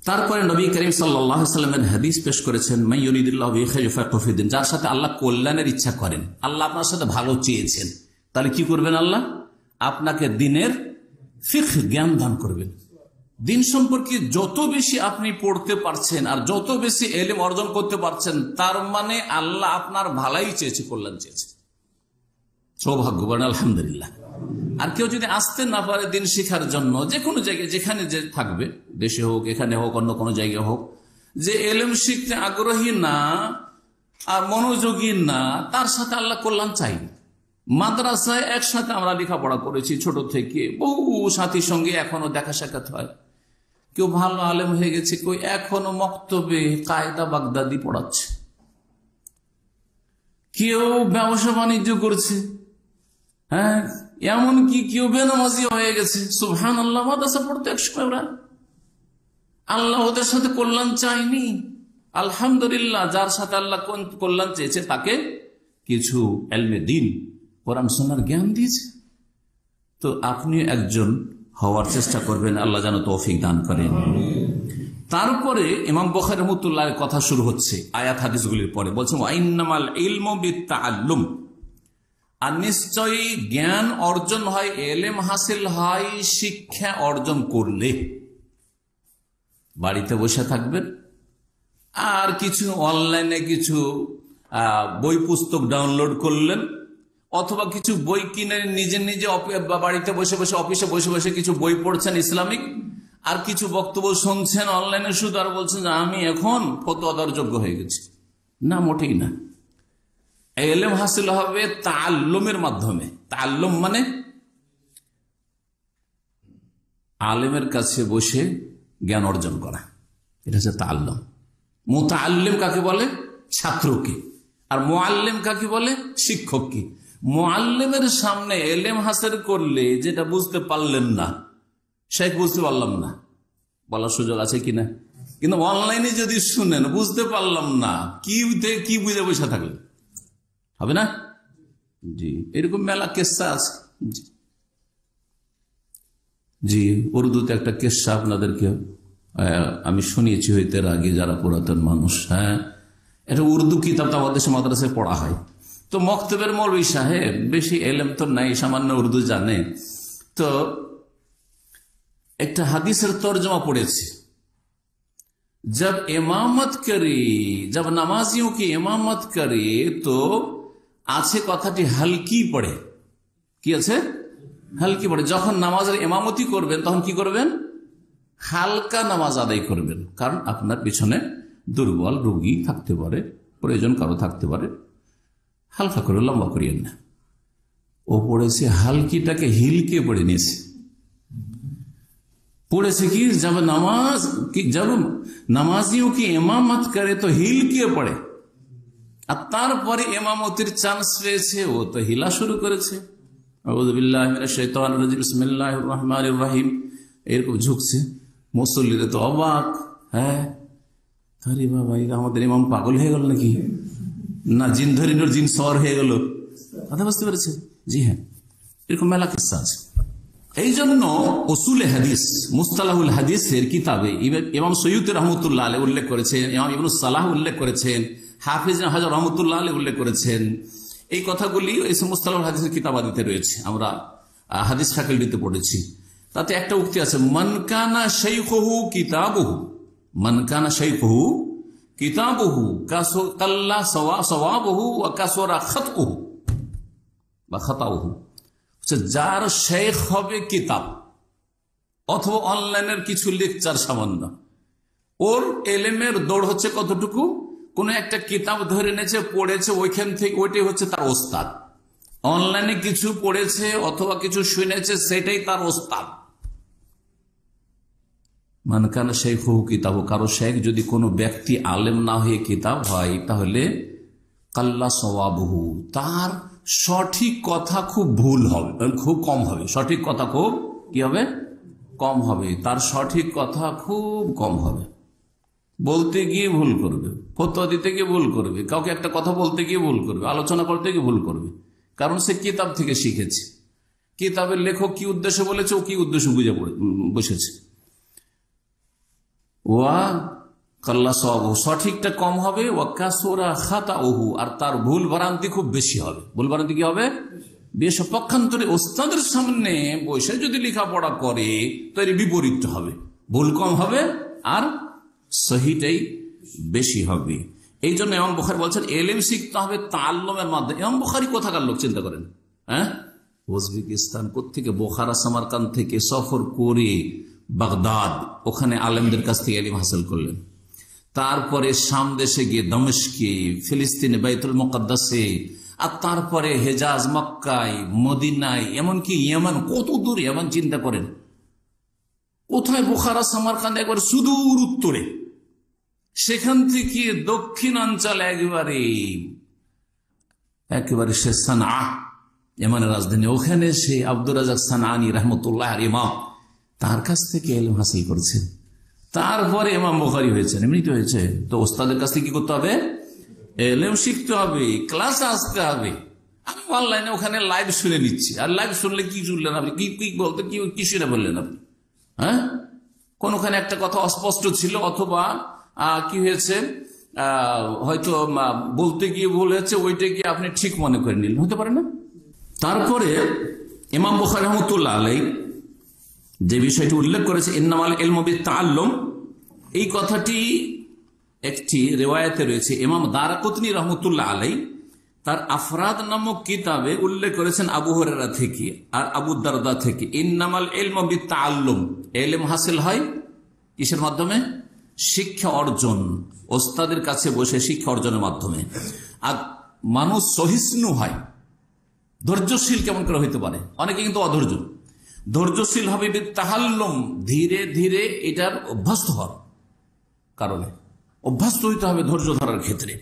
S1: তারপরে নবী করিম সাল্লাল্লাহু আলাইহি ওয়াসাল্লামের হাদিস পেশ করেছেন, মান ইউরিদুল্লাহু বিহি খায়রান ইউফাক্কিহু ফিদ্দীন, যার সাথে আল্লাহ কল্যাণের ইচ্ছা করেন, আল্লাহ আপনার সাথে ভালো চেয়েছেন, তাহলে কি করবেন? আল্লাহ আপনাকে দিনের ফিকহ জ্ঞান দান করবেন। দিন সম্পর্কে যত বেশি আপনি পড়তে পারছেন আর যত বেশি ইলম অর্জন করতে পারছেন, তার মানে আল্লাহ আপনার ভালাই চেয়েছে, কল্যাণ চেয়েছে। সৌভাগ্যবান, আলহামদুলিল্লাহ। আর কেউ যদি আসতে না পারে দিন শিখার জন্য, যে কোনো জায়গায় যেখানে যে থাকবে, দেশে হোক, এখানে হোক, অন্য কোনো জায়গায় হোক, যে ইলম শিখতে আগ্রহী না আর মনোযোগী না, তার সাথে আল্লাহ কল্যাণ চাইবে। মাদ্রাসায় একসাথে আমরা লেখাপড়া করেছি ছোট থেকে, বহু সাথীর সঙ্গে এখনো দেখা সাক্ষাৎ হয়। কেউ ভালো আলেম হয়ে গেছে, কেউ এখনো মক্তবে কায়দা বাগদাদি পড়াচ্ছে, কেউ ব্যবসা বাণিজ্য করছে, হ্যাঁ, এমনকি কেউ বেনামাজি হয়ে গেছে। সুবহানাল্লাহ, মাদ্রাসা পড়তে একসময় ওরা, আল্লাহ ওদের সাথে কল্যাণ চায়নি। আলহামদুলিল্লাহ, যার সাথে আল্লাহ কল্যাণ চেয়েছে তাকে কিছু ইলমে দ্বীন, কোরআন সুন্নাহর জ্ঞান দিয়েছে। তো আপনি একজন হওয়ার চেষ্টা করবেন, আল্লাহ যেন তৌফিক দান করেন। তারপরে ইমাম বুখারী রাহমাতুল্লাহর কথা শুরু হচ্ছে আয়াত হাদিসগুলির পরে, বলছেন ওয়াইন্নামাল ইলমু বিত্তাআল্লুম, আর নিশ্চয়ই জ্ঞান অর্জন হয়, ইলম হাসিল হয় শিক্ষা অর্জন করলে। বাড়িতে বসে থাকবেন আর কিছু অনলাইনে কিছু বই পুস্তক ডাউনলোড করলেন, অথবা কিছু বই কিনে নিজে নিজে বাড়িতে বসে বসে, অফিসে বসে বসে কিছু বই পড়ছেন ইসলামিক, আর কিছু বক্তব্য শুনছেন অনলাইনে শুধু, আর বলছেন যে আমি এখন ফতোয়া দেওয়ার যোগ্য হয়ে গেছি। না, মোটেই না। ইলম হাসিল হবে তাআল্লুমের মাধ্যমে। তাআল্লুম মানে আলেমের কাছে বসে জ্ঞান অর্জন করা, এটা হচ্ছে তাআল্লুম। মুতাআল্লিম কাকে বলে? ছাত্রকে। আর মুআল্লিম কাকে বলে? শিক্ষককে। মুআল্লিমের সামনে ইলম হাসিল করলে যেটা বুঝতে পারলেন না, শেখ বুঝতে পারলাম না, বলার সুযোগ আছে কিনা? কিন্তু অনলাইনে যদি শুনেন বুঝতে পারলাম না, কি বুঝে বসে থাকলেন, হবে না? জি, এরকম মেলা কেসা আছে। জি, উর্দুতে একটা কেসা আপনাদেরকে আমি শুনিয়েছি হইতে আগে, যারা পুরাতন মানুষ, হ্যাঁ, এটা উর্দু কিতাব আমাদের দেশে মাদ্রাসায় পড়া হয়। তো মক্তবের মৌলভী সাহেব বেশি এলেম তো নাই, সামান্য উর্দু জানে, তো একটা হাদিসের তর্জমা পড়েছে, जब इमामत करे, जब नामाजियों की इमामत करे तो আছে কথাটি হালকি পড়ে। কি আছে? হালকি পড়ে। যখন নামাজের ইমামতি করবেন তখন কি করবেন? হালকা নামাজ আদায় করবেন, কারণ আপনার পিছনে দুর্বল রোগী থাকতে পারে, প্রয়োজন কারো থাকতে পারে, হালকা করে, লম্বা করিয়েন না। ও পড়েছে হালকিটাকে হিলকে পড়ে নিয়েছে। পড়েছে কি, जब নামাজিও কি ইমামত করে তো হিল কে পড়ে, আর তারপরে ইমামতির চান্স পেয়েছে, ও তো হিলা শুরু করেছে। আউযু বিল্লাহি মিনাশ শাইতানির রাজিম, বিসমিল্লাহির রহমানির রহিম, এরকম ঝুঁকছে। মুসল্লিরা তো অবাক, হ্যাঁ, আরে বাবা, আমাদের ইমাম পাগল হয়ে গেল নাকি, না জিন ধরিনোর জিন সওয়ার হয়ে গেল, কথা বুঝতে পেরেছে? জি হ্যাঁ, এরকম মেলা কিসসা আছে। এই জন্য উসুলে হাদিস, মুস্তালাহুল হাদিসের কিতাবে ইমাম সৈয়দ রহমতুল্লাহ আলাইহি উল্লেখ করেছেন, ইমাম ইবনে সালাহ উল্লেখ করেছেন, হাফিজ হাজার রহমতুল্লাহ আলাইহি উল্লেখ করেছেন। এই কথাগুলি এই মুস্তালাহুল হাদিসের কিতাবাদিতে রয়েছে, আমরা হাদিস ফ্যাকাল্টিতে পড়েছি। তাতে একটা উক্তি আছে, মান কানা শাইখুহু কিতাবুহু, মান কানা শাইখুহু কিতাবুহু কাল্লা সওয়াবুহু ওয়া কাসরা খাতউহু বা খাতাউহু। যার শেখ হবে কিতাব অথবা অনলাইনের কিছু লেকচার সামান্য, ওর এলেমের দৌড় হচ্ছে কতটুকু, কোন একটা কিতাব ধরে নেছে, পড়েছে, ওইখান থেকে ওইটাই হচ্ছে তার ওস্তাদ। অনলাইনে কিছু পড়েছে অথবা কিছু শুনেছে, সেটাই তার ওস্তাদ। মানকানা শেখহু কিতাব, কারো শেখ যদি কোনো ব্যক্তি আলেম না হয়ে কিতাব হয়, তাহলে কাল্লা সওয়াবহু, তার সঠিক কথা খুব ভুল হবে, খুব কম হবে। সঠিক কথা খুব কি হবে? কম হবে। তার সঠিক কথা খুব কম হবে, বলতে গিয়ে ভুল করবে, ফতোয়া দিতে গিয়ে ভুল করবে, কাউকে একটা কথা বলতে গিয়ে ভুল করবে, আলোচনা করতে গিয়ে ভুল করবে, কারণ সে কিতাব থেকে শিখেছে। কিতাবের লেখক কি উদ্দেশ্যে বলেছে, ও কি উদ্দেশ্য বুঝে বসেছে। ওয়া কাল্লা সওয়াবহু, সঠিকটা কম হবে, ওয়া কাসুরা খাতাউহু, আর তার ভুল ভ্রান্তি খুব বেশি হবে। ভুল ভ্রান্তি কি হবে? বেশ। পক্ষান্তরে ওস্তাদের সামনে বসে যদি লেখাপড়া করে তো এর বিপরীত হবে, ভুল কম হবে আর সহিটাই বেশি হবে। এই জন্য ইমাম বুখারী বলছেন এলেম শিখতে হবে তাআল্লুমের মাধ্যমে। ইমাম বুখারী কোথাকার লোক চিন্তা করেন, হ্যাঁ, উজবেকিস্তান কোত্থেকে, বোখারা সামারকান্দ থেকে সফর করে বাগদাদ, ওখানে আলেমদের কাছ থেকে ইলম হাসিল করলেন। তারপরে শাম দেশে গিয়ে দমিশকে, ফিলিস্তিনে বাইতুল মুকাদ্দাসে, আর তারপরে হেজাজ, মক্কায়, মদিনায়, এমনকি ইয়েমেন, কত দূর ইয়েমেন চিন্তা করেন। কোথায়? বোখারা সামারকান্দ একবার সুদূর উত্তরে, সেখান থেকে দক্ষিণাঞ্চল একেবারে সে সানআ, ইয়েমেনের রাজধানী, ওখানে সে আব্দুর রাজ্জাক সানআনী রাহমাতুল্লাহ ইমাম, তার কাছ থেকে ইলম হাসিল করেছেন। তারপরে ইমাম বুখারী হয়েছেন। এমনিতে হয়েছে তো ওস্তাদের কাছ থেকে কি করতে হবে? ইলম শিখতে হবে, ক্লাসে আসতে হবে। আমি অনলাইনে ওখানে লাইভ শুনে নিচ্ছি, আর লাইভ শুনলে কি শুনলেন আপনি? কি বলতে কি শুনে বললেন আপনি? হ্যাঁ, কোনখানে একটা কথা অস্পষ্ট ছিল, অথবা কি হয়েছে, হয়তো বলতে গিয়ে ভুল হয়েছে, ওইটা গিয়ে আপনি ঠিক মনে করে নিলেন, হতে পারে না। তারপরে ইমাম বুখারী রাহমাতুল্লাহ আলাইহি যে বিষয়টি উল্লেখ করেছে ইন্নামাল ইলমু বিত-তাআল্লুম, এই কথাটি একটি রিওয়ায়াতে রয়েছে। ইমাম দারাকুতনী রাহমাতুল্লাহ আলাইহি তার আফরাদ নামক কিতাবে উল্লেখ করেছেন আবু হুরায়রা থেকে আর আবু দারদা থেকে, ইন্নামাল ইলমু বিত-তাআল্লুম, ইলম হাসিল হয় কিসের মাধ্যমে? শিক্ষা অর্জন, ওস্তাদের কাছে বসে শিক্ষা অর্জনের মাধ্যমে। আর মানুষ সহিষ্ণু হয়, ধৈর্যশীল কেমন করে হইতে পারে? অনেকে কিন্তু অধৈর্য। ধৈর্যশীল হবে বিত-তাআল্লুম, ধীরে ধীরে এটার অভ্যস্ত হওয়ার কারণে অভ্যস্ত হইতে হবে ধৈর্য ধরার ক্ষেত্রে।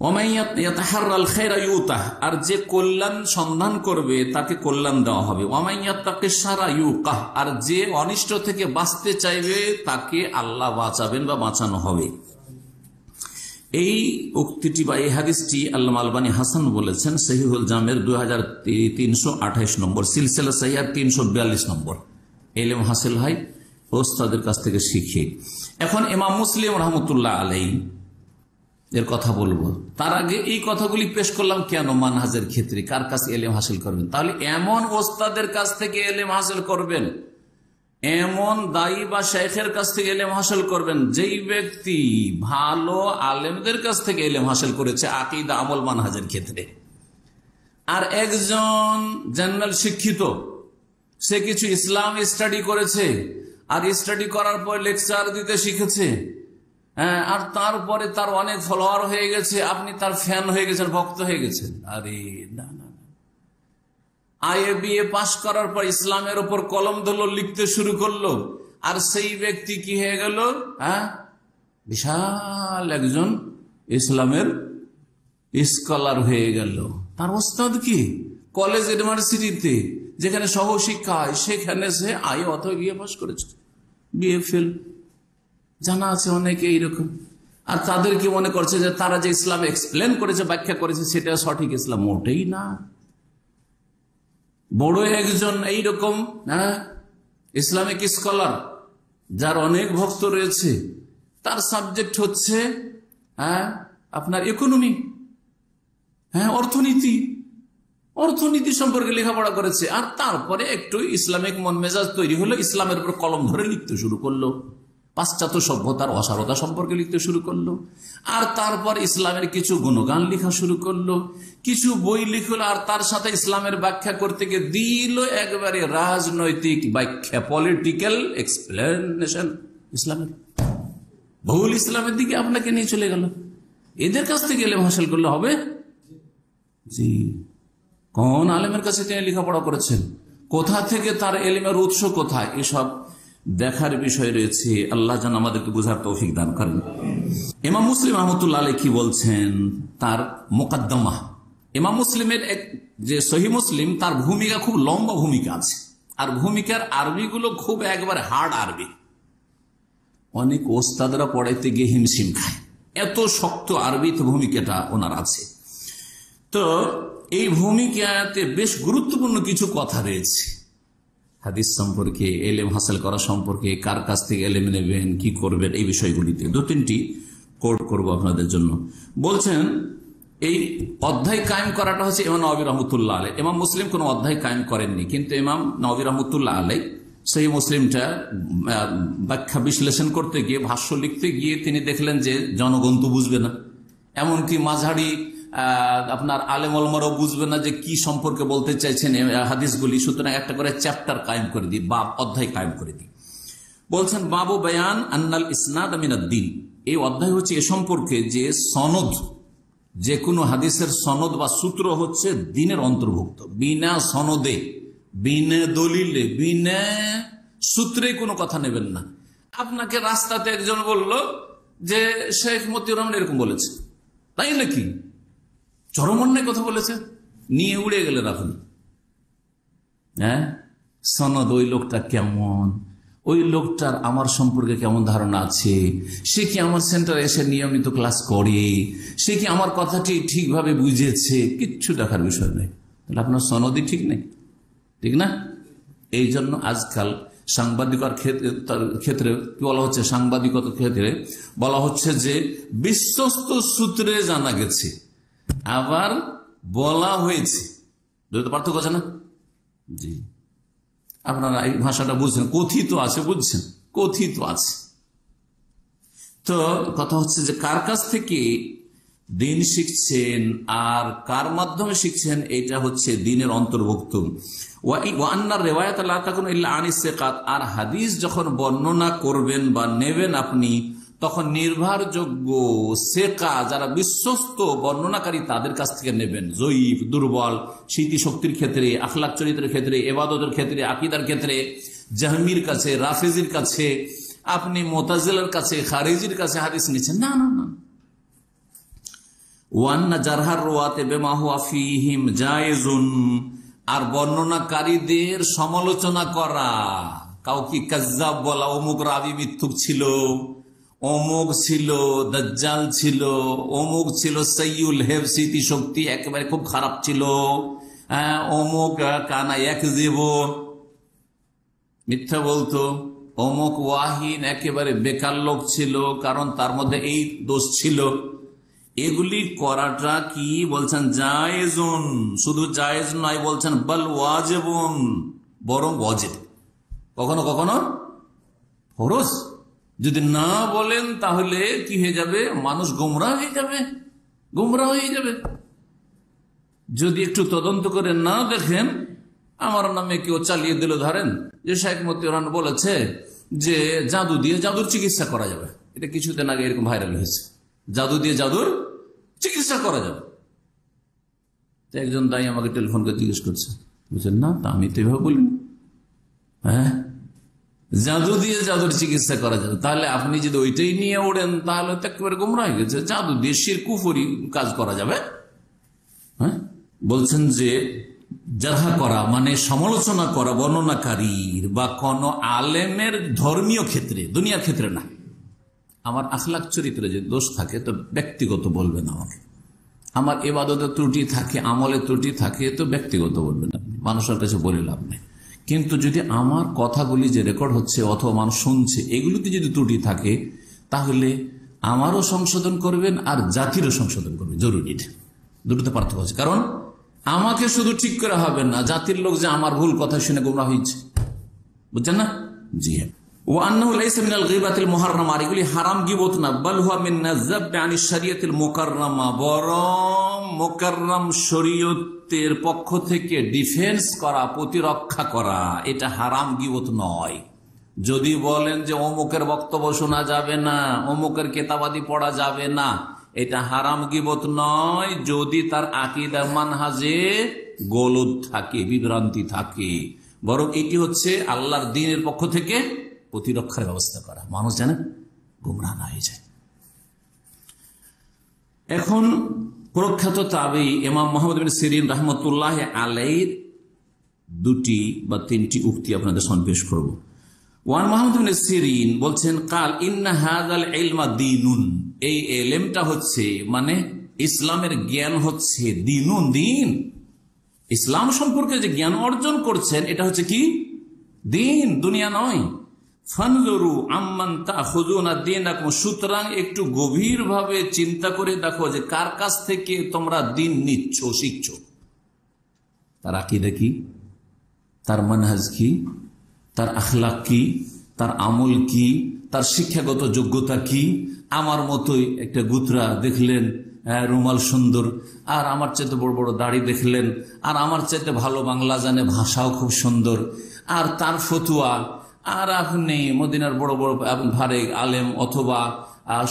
S1: ওয়ামাইয়াতাহাররাল খায়রা ইউতাহ, আর যে কল্যাণ সন্ধান করবে তাকে কল্যাণ দেওয়া হবে। ওয়ামাইয়াত্তাকিশ শাররা ইউকাহ, আর যে অনিষ্ট থেকে বাঁচতে চাইবে তাকে আল্লাহ বাঁচাবেন বা বাঁচানো হবে। এই উক্তিটি বা এই হাদিসটি আল্লামা আলবানী হাসান বলেছেন সহিহুল জামের 2328 নম্বর, সিলসিলা সহিহ 342 নম্বর। ইলম হাসিল হয় ওস্তাদের কাছ থেকে শিখে। এখন ইমাম মুসলিম রাহমাতুল্লাহ আলাইহি এর কথা বলবো, তার আগে এই কথাগুলি পেশ করলাম কেন? মানহাজের ক্ষেত্রে কার কাছে ইলম হাসিল করবেন? তাহলে এমন ওস্তাদের কাছ থেকে ইলম হাসিল করবেন, এমন দায়ী বা শেখের কাছ থেকে ইলম হাসিল করবেন যেই ব্যক্তি ভালো আলেমদের কাছ থেকে ইলম হাসিল করেছে আকীদা, আমল, মানহাজের ক্ষেত্রে। আর একজন জেনারেল শিক্ষিত, সে কিছু ইসলাম স্টাডি করেছে, আর স্টাডি করার পর লেকচার দিতে শিখেছে, আর তারপরে তার অনেক ফলোয়ার হয়ে গেছে, আপনি তার ফ্যান হয়ে গেছেন, ভক্ত হয়ে গেছেন। আরে না না, আইএ বিএ পাশ করার পর ইসলামের উপর কলম ধরলো, লিখতে শুরু করলো, আর সেই ব্যক্তি কি হয়ে গেল? বিশাল একজন ইসলামের স্কলার হয়ে গেল। তার ওস্তাদ কি? কলেজ ইউনিভার্সিটিতে যেখানে সহশিক্ষা হয় সেখানে সে আইএ অথবা বিএ পাশ করেছে, বিএ ফেল। জানা আছে অনেকে এইরকম। আর তাদেরকে মনে করছে যে তারা যে ইসলাম এক্সপ্লেন করেছে, ব্যাখ্যা করেছে, সেটা সঠিক ইসলাম। মোটেই না। বড় একজন এইরকম ইসলামিক স্কলার, যার অনেক ভক্ত রয়েছে, তার সাবজেক্ট হচ্ছে আপনার ইকোনমি, অর্থনীতি সম্পর্কে লেখাপড়া করেছে। আর তারপরে একটু ইসলামিক মন মেজাজ তৈরি হলো, ইসলামের উপর কলম ধরে লিখতে শুরু করলো, পাশ্চাত্য সভ্যতার অসারতা সম্পর্কে লিখতে শুরু করলো, আর তারপর ইসলামের কিছু গুণগান লেখা শুরু করলো, কিছু বই লিখলো, আর তার সাথে ইসলামের ব্যাখ্যা করতে গিয়ে দিল একবারে রাজনৈতিক ব্যাখ্যা, পলিটিক্যাল এক্সপ্লেনেশন ইসলামের, ভুল ইসলামের দিকে আপনাকে নিয়ে চলে গেল। এদের কাছ থেকে ইলম হাসিল করলে হবে? জি। কোন আলেমের কাছে তিনি লেখাপড়া করেছেন, কোথা থেকে তার ইলমের উৎস কোথায়, এসব দেখার বিষয় রয়েছে। আল্লাহ যেন আমাদেরকে বুঝার তৌফিক দান করেন। ইমাম মুসলিম রাহমাতুল্লাহ আলাইহি কি বলছেন তার মুকদ্দমা? ইমাম মুসলিমের যে সহিহ মুসলিম, তার ভূমিকা খুব লম্বা ভূমিকা আছে, আর ভূমিকার আরবিগুলো খুব একবার হার্ড আরবি, অনেক ওস্তাদরা পড়াইতে গিয়ে হিমশিম খায়, এত শক্ত আরবিতে ভূমিকাটা ওনার আছে। তো এই ভূমিকাতে বেশ গুরুত্বপূর্ণ কিছু কথা রয়েছে হাদিস সম্পর্কে, এলেম হাসিল করা সম্পর্কে, কার কাছ থেকে এলেম নেবেন, কি করবেন, এই বিষয়গুলিতে দু তিনটি কোট করব আপনাদের জন্য। বলছেন এই অধ্যায় কায়েম করাটা হচ্ছে ইমাম নবী রহমতুল্লাহ আলাই। ইমাম মুসলিম কোনো অধ্যায় কায়েম করেননি, কিন্তু ইমাম নবী রহমতুল্লাহ আলাই সেই মুসলিমটা ব্যাখ্যা বিশ্লেষণ করতে গিয়ে, ভাষ্য লিখতে গিয়ে তিনি দেখলেন যে জনগণ তো বুঝবে না, এমনকি মাঝারি আপনার আলেম ওলামারাও বুঝবে না যে কি সম্পর্কে বলতে চাইছেন হাদিসগুলি। সুতরাং একটা করে চ্যাপ্টার কায়েম করে দিই, বা অধ্যায় কায়েম করে দিই। বলছেন বাবু বায়ান আন্নাল ইসনাদ মিনাদ-দ্বীন। এই অধ্যায় হচ্ছে এ সম্পর্কে যে সনদ, যে কোনো হাদিসের সনদ বা সূত্র হচ্ছে দ্বীনের অন্তর্ভুক্ত। বিনা সনদে, বিনা দলিলে, বিনা সূত্রে কোনো কথা নেবেন না। আপনাকে রাস্তাতে একজন বলল যে শেখ মতিউর রহমান এরকম বলেছে, তাই নাকি? চরম অন্যায় কথা বলেছে, নিয়ে উড়ে গেলেন আপনি। হ্যাঁ, সনদ, ওই লোকটা কেমন, ওই লোকটার আমার সম্পর্কে কেমন ধারণা আছে, সে কি আমার সেন্টারে এসে নিয়মিত ক্লাস করে, সে কি আমার কথাটি ঠিকভাবে বুঝেছে, কিচ্ছু দেখার বিষয় নেই। তাহলে আপনার সনদই ঠিক নেই, ঠিক না? এই জন্য আজকাল সাংবাদিকতার ক্ষেত্রে কি বলা হচ্ছে, সাংবাদিকতার ক্ষেত্রে বলা হচ্ছে যে বিশ্বস্ত সূত্রে জানা গেছে, আবার বলা হয়েছে, দুটো পার্থক্য আছে না? জি, আপনারা এই ভাষাটা বুঝছেন, কথিত আছে, বুঝছেন, কথিত আছে। তো কথা হচ্ছে যে কার কাছ থেকে দিন শিখছেন আর কার মাধ্যমে শিখছেন, এটা হচ্ছে দিনের অন্তর্ভুক্ত। আর হাদিস যখন বর্ণনা করবেন বা নেবেন আপনি, তখন নির্ভরযোগ্য সেকা, যারা বিশ্বস্ত বর্ণনাকারী, তাদের কাছ থেকে নেবেন। জয়ীফ, দুর্বল, স্মৃতিশক্তির ক্ষেত্রে, আখলাক চরিত্রের ক্ষেত্রে, ইবাদতের ক্ষেত্রে, আকীদার ক্ষেত্রে জাহমির কাছে, রাফেজির কাছে, আপনি মুতাজিলার কাছে, খারিজির কাছে হাদিস নিচ্ছেন না, না, না। ওয়ান্না জারহার রুয়াতে বিমা হুয়া ফীহিম জায়েজুন। আর বর্ণনাকারীদের সমালোচনা করা, কাউকে কাজ্জাব বলা, অমুক রাবী মিথ্যুক ছিল, অমুক ছিল দাজ্জাল ছিল, অমুক ছিল সাইয়ুল হেব, স্মৃতি শক্তি একেবারে খুব খারাপ ছিল, অমুক কানা ইয়াকযিব, মিথ্যা বলতো, অমুক ওয়াহিন একেবারে বেকার লোক ছিল, কারণ তার মধ্যে এই দোষ ছিল। এগুলি করাটা কি বলছেন জায়েজুন, শুধু জায়েজ নয়, বলছেন বাল ওয়াজিবুন, বরং ওয়াজিব, কখনো কখনো ফরজ। যদি না বলেন তাহলে কি হয়ে যাবে, মানুষ গোমরাহ হয়ে যাবে, গোমরাহ হয়ে যাবে। যদি একটু তদন্ত করে না দেখেন, আমার নামে কেউ চালিয়ে দিল, ধরেন যে শেখ মতিউর রহমান বলেছে যে জাদু দিয়ে জাদুর চিকিৎসা করা যাবে, এটা কিছুদিন আগে এরকম ভাইরাল হয়েছে, জাদু দিয়ে জাদুর চিকিৎসা করা যাবে। একজন দায়ী আমাকে টেলিফোন করে জিজ্ঞেস করছে, বুঝছেন না, তা আমি তো এভাবে বলিনি। হ্যাঁ, জাদু দিয়ে জাদুর চিকিৎসা করা যাবে, তাহলে আপনি যদি ওইটাই নিয়ে ওড়েন তাহলে তো একেবারে গোমরাহ হয়ে গেছে, জাদু দিয়ে শিরক কুফরি কাজ করা যাবে। হ্যাঁ, বলছেন যে জারহা করা মানে সমালোচনা করা বর্ণনাকারীর বা কোন আলেমের ধর্মীয় ক্ষেত্রে, দুনিয়ার ক্ষেত্রে না। আমার আখলাক চরিত্রে যে দোষ থাকে তো ব্যক্তিগত বলবেন আমাকে, আমার ইবাদতের ত্রুটি থাকে, আমলের ত্রুটি থাকে, তো ব্যক্তিগত বলবেন আপনি, মানুষের কাছে বলে লাভ নেই। কিন্তু যদি আমার কথাগুলি যে রেকর্ড হচ্ছে অথবা মানুষ শুনছে, এগুলিতে যদি ত্রুটি থাকে, তাহলে আমারও সংশোধন করবেন আর জাতিরও সংশোধন করবেন, জরুরি। দুটোতে পার্থক্য আছে, কারণ আমাকে শুধু ঠিক করা হবে না, জাতির লোক যে আমার ভুল কথা শুনে গোমরাহ হয়েছে, বুঝছেন না? জি হ্যাঁ। ও আন্নাহু লাইসা মিনাল গীবাতিল মুহাররামা, এগুলি হারাম গীবত না, বাল হুয়া মিন নাযাবি আনিশ শরিয়তিল মুকাররামা, বরং মুকাররম শরীয়তের পক্ষ থেকে ডিফেন্স করা, প্রতিরক্ষা করা, এটা হারাম গীবত নয়। যদি বলেন যে অমুকের বক্তব্য শোনা যাবে না, অমুকের কেতাবাদি পড়া যাবে না, এটা হারাম গীবত নয়, যদি তার আকীদা মানহাজে গলদ থাকে, বিভ্রান্তি থাকে। বরং এটি হচ্ছে আল্লাহর দ্বীনের পক্ষ থেকে প্রতিরক্ষার ব্যবস্থা করা, মানুষ যেন গোমরাহ না হয়ে যায়। এখন প্রখ্যাত তাবেঈ ইমাম মুহাম্মদ বিন সিরিন রাহমাতুল্লাহি আলাইহির দুটি বা তিনটি উক্তি আপনাদের সামনে পেশ করব। ওয়ান মুহাম্মদ ইবনে সিরিন বলছেন কাল ইন্না হাযাল ইলমা দীনুন, এই ইলমটা হচ্ছে মানে ইসলামের জ্ঞান হচ্ছে দীনুন, দিন। ইসলাম সম্পর্কে যে জ্ঞান অর্জন করছেন এটা হচ্ছে কি দিন, দুনিয়া নয়। ফানজুরু আম্মান তাখুযুনা দীনাকুম, সুতরাং একটু গভীরভাবে চিন্তা করে দেখো যে কার কাছ থেকে তোমরা দিন নিচ্ছ, শিখছো। তার আকীদা কি, তার মানহাজ কি, তার আখলাক কি, তার আমল কি, তার শিক্ষাগত যোগ্যতা কি। আমার মতোই একটা গুতরা দেখলেন, রুমাল সুন্দর, আর আমার চাইতে বড় বড় দাড়ি দেখলেন, আর আমার চাইতে ভালো বাংলা জানে, ভাষাও খুব সুন্দর, আর তার ফতুয়া, আর আপনি মদিনার বড় বড় ভারে আলেম অথবা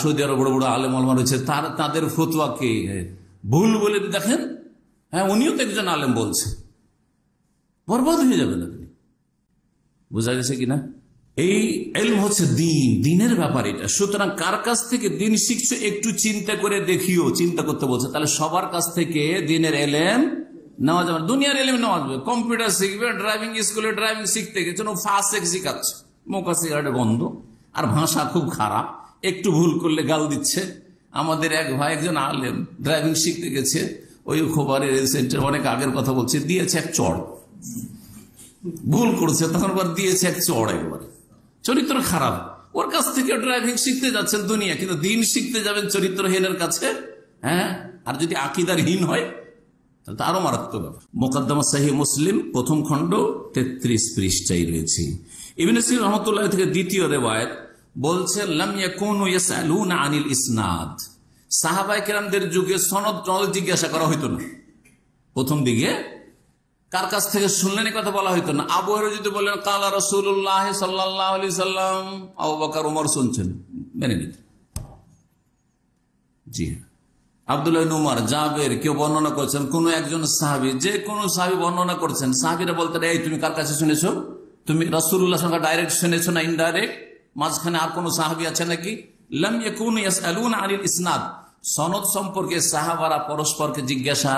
S1: সৌদি আরব বড় বড় আলেম আলমা রয়েছে, তাদের ফতুয়াকে ভুল বলে দেখেন, হ্যাঁ উনিও তো একজন আলেম বলছে, বরবাদ হয়ে যাবেন আপনি। বোঝা গেছে কিনা? এই ইলম হচ্ছে দিন, দিনের ব্যাপার এটা। সুতরাং কার কাছ থেকে দিন শিখছো একটু চিন্তা করে দেখিও, চিন্তা করতে বলছে। তাহলে সবার কাছ থেকে দিনের ইলম নেওয়া যাবে, দুনিয়ার ইলম নেওয়া যাবে। কম্পিউটার শিখবে, ড্রাইভিং স্কুলে ড্রাইভিং শিখতে গেছেন, ও ফাসেক শিখাচ্ছে, মোকা সিগারেটে গন্ধ, আর ভাষা খুব খারাপ, একটু ভুল করলে গাল দিচ্ছে। আমাদের এক ভাই একজন আলেম ড্রাইভিং শিখতে গেছে, ওই খোবারের সেন্টার, অনেক আগের কথা বলছে, দিয়েছে এক চড়, ভুল করছে তখন আবার দিয়েছে এক চড়, একবারে চরিত্র খারাপ। ওর কাছ থেকে ড্রাইভিং শিখতে যাচ্ছেন দুনিয়া, কিন্তু দিন শিখতে যাবেন চরিত্রহীনের কাছে। হ্যাঁ, আর যদি আকীদারহীন হয় তাহলে তো আরো মারাত্মক ব্যাপার। মুকদ্দমা সহিহ মুসলিম প্রথম খণ্ড 33 পৃষ্ঠায় রয়েছে। ইবনে সিরিন রাহমাতুল্লাহ থেকে দ্বিতীয় রিওয়ায়াত বলছেন লাম ইয়াকুনু ইয়াসআলুনা আনিল ইসনাদ, সাহাবায়ে কেরামদের যুগে সনদ জিজ্ঞাসা করা হইতো না। প্রথম দিকে কার কাছ থেকে শুনলেন কথা বলা হইতো না। আবু হুরায়রা যদি বলেন কালা রাসূলুল্লাহ সাল্লাল্লাহু আলাইহি সাল্লাম, আবু বকর ওমর শুনছেন, মেনে নিতেন। জি, আব্দুল্লাহ ইবনে উমর, জাবের, কেউ বর্ণনা করছেন, কোন একজন সাহাবী, যে কোন সাহাবী বর্ণনা করছেন, সাহাবীরা বলতেন এই তুমি কার কাছে শুনেছো? তুমি রাসূলুল্লাহর সঙ্গে ডাইরেক্ট শুনেছো না ইনডাইরেক্ট? মাঝখানে আর কোন সাহাবী আছে নাকি? লাম ইয়াকুনু ইয়াসআলুনা আনিল ইসনাদ, সনদ সম্পর্কে সাহাবারা পরস্পরকে জিজ্ঞাসা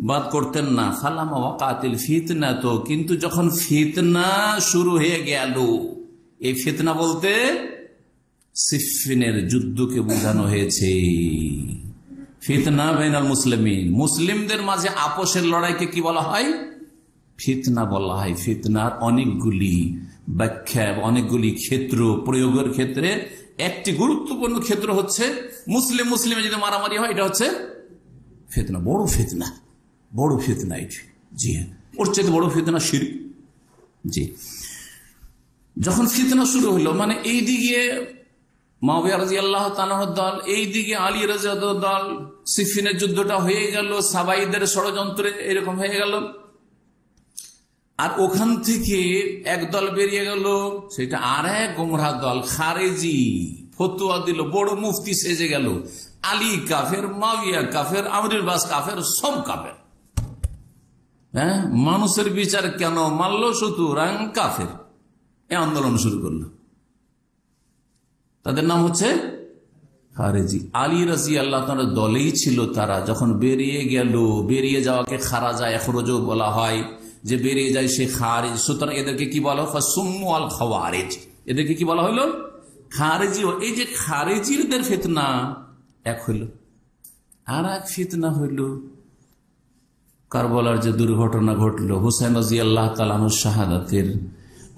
S1: বাদ করতেন না। ফালামা ওয়াকাতিল ফিতনা, তো কিন্তু যখন ফিতনা শুরু হয়ে গেল, এই ফিতনা বলতে সিফফিনের যুদ্ধকে বোঝানো হয়েছে। ফিতনা বাইনাল মুসলিমিন, মুসলিমদের মাঝে আপোষের লড়াইকে কি বলা হয়? ফিতনা বলা হয়। ফিতনার অনেকগুলি ব্যাখ্যা, অনেকগুলি ক্ষেত্র, প্রয়োগের ক্ষেত্রে একটি গুরুত্বপূর্ণ ক্ষেত্র হচ্ছে মুসলিমে যদি মারামারি হয়, এটা হচ্ছে ফিতনা, বড় ফিতনা, বড় ফিতনা এটি। জি হ্যাঁ, ওর চেয়ে বড় ফিতনা শিরক। জি, যখন ফিতনা শুরু হলো, মানে এইদিকে মুআবিয়া রাদিয়াল্লাহু তাআলার দল, এইদিকে আলী রাদিয়াল্লাহু দল, সিফিনের যুদ্ধটা হয়ে গেল, সাবাইদের ষড়যন্ত্রে এরকম হয়ে গেল। আর ওখান থেকে এক দল বেরিয়ে গেল, সেটা আর এক গোমরাহ দল, খারেজি, ফতোয়া দিল, বড় মুফতি সেজে গেল। আলী কাফের, মুআবিয়া কাফের, আমর ইবনে বাস কাফের, সব কাফের। হ্যাঁ, মানুষের বিচার কেন মানলো? সুতরাং কাফের। এই আন্দোলন শুরু করলো, তাদের নাম হচ্ছে খারেজি। আলী রাদিয়াল্লাহু তাআলা দলেই ছিল তারা। যখন বেরিয়ে গেল, বেরিয়ে যাওয়াকে খারাজা এখরজও বলা হয়, যে বেরিয়ে যায় সে খারিজ। সুতরাং এদেরকে কি বলা হয়? ফাসুম্মু আল খাওয়ারিজ, এদেরকে কি বলা হলো? খারেজি। এই যে খারেজিদের ফিতনা এক হইল, আর এক ফিতনা হইল কারবালার যে দুর্ঘটনা ঘটলো, হুসাইন রাদিয়াল্লাহু তাআলা আনহু শাহাদাতের,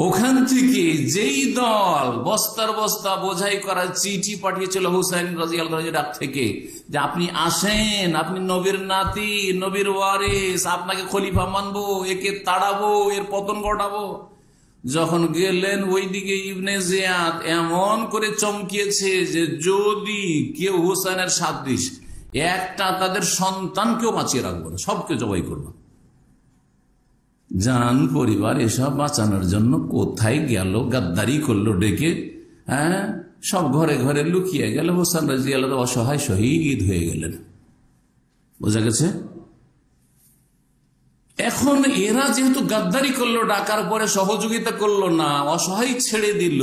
S1: ওখান থেকে যেই দল বস্তার বস্তা বোঝাই করা চিঠি পাঠিয়েছিল হুসাইন রাদিয়াল্লাহু তাআলার ডাক থেকে, যে আপনি আসেন, আপনি নবীর নাতি, নবীর ওয়ারিস, আপনাকে খলিফা মানবো, একে তাড়াবো, এর পতন ঘটাবো। যখন গেলেন ওইদিকে ইবনে জিয়াদ এমন করে চমকিয়েছে যে যদি কেউ হুসাইনের সাদৃশ একটা তাদের সন্তানকেও বাঁচিয়ে রাখবো না, সবকে জবাই করবো। জান পরিবার এসব বাঁচানোর জন্য কোথায় গেল, গাদ্দারি করলো ডেকে, হ্যাঁ, সব ঘরে ঘরে লুকিয়ে গেল। হোসেন রাদিয়াল্লাহু অসহায় শহীদ হয়ে গেলেন। বোঝা গেছে? এখন এরা যেহেতু গাদ্দারি করলো, ডাকার পরে সহযোগিতা করলো না, অসহায় ছেড়ে দিল,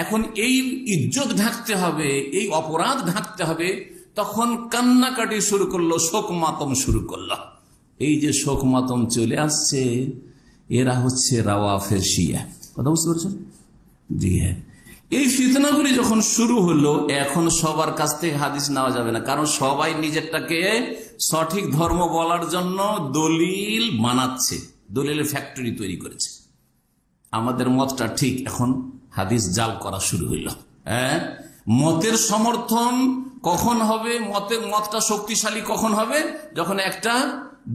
S1: এখন এই ইজ্জত ঢাকতে হবে, এই অপরাধ ঢাকতে হবে, তখন কান্নাকাটি শুরু করলো, শোক মাতম শুরু করলো। এই যে শোক মাতম চলে আসছে, এরা হচ্ছে রাওয়াফের শিয়া। কথা বুঝতে পারছেন? জি হ্যাঁ, এই ফিতনাগুলি যখন শুরু হলো, এখন সবার কাছ থেকে হাদিস নেওয়া যাবে না, কারণ সবাই নিজেরটাকে সঠিক ধর্ম বলার জন্য দলিল বানাচ্ছে, দলিলের ফ্যাক্টরি তৈরি করেছে। আমাদের মতটা ঠিক, এখন হাদিস জাল করা শুরু হইল। হ্যাঁ, মতের সমর্থন কখন হবে, মতটা শক্তিশালী কখন হবে, যখন একটা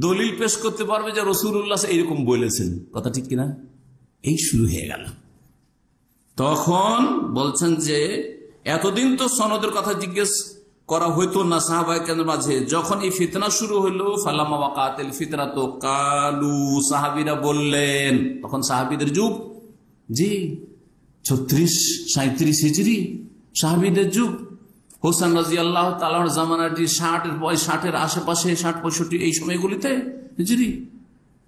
S1: দলিল পেশ করতে পারবে যে রাসূলুল্লাহ এইরকম বলেছেন, কথা ঠিক কিনা? এই শুরু হয়ে গেল। তখন বলছেন যে এতদিন তো সনদের কথা জিজ্ঞেস করা হইতো না সাহাবায়ে কেরামের মাঝে, যখন এই ফিতনা শুরু হইলো, ফালামা ওয়াকাতিল ফিতনাতু কালু, সাহাবীরা বললেন, তখন সাহাবীদের যুগ, জি 36-37 হিজরি সাহাবীদের যুগ। হোসেন রাদিয়াল্লাহু তাআলার জামানাটি 60-এর আশেপাশে, 60-65 এই সময়গুলিতে হিজরি।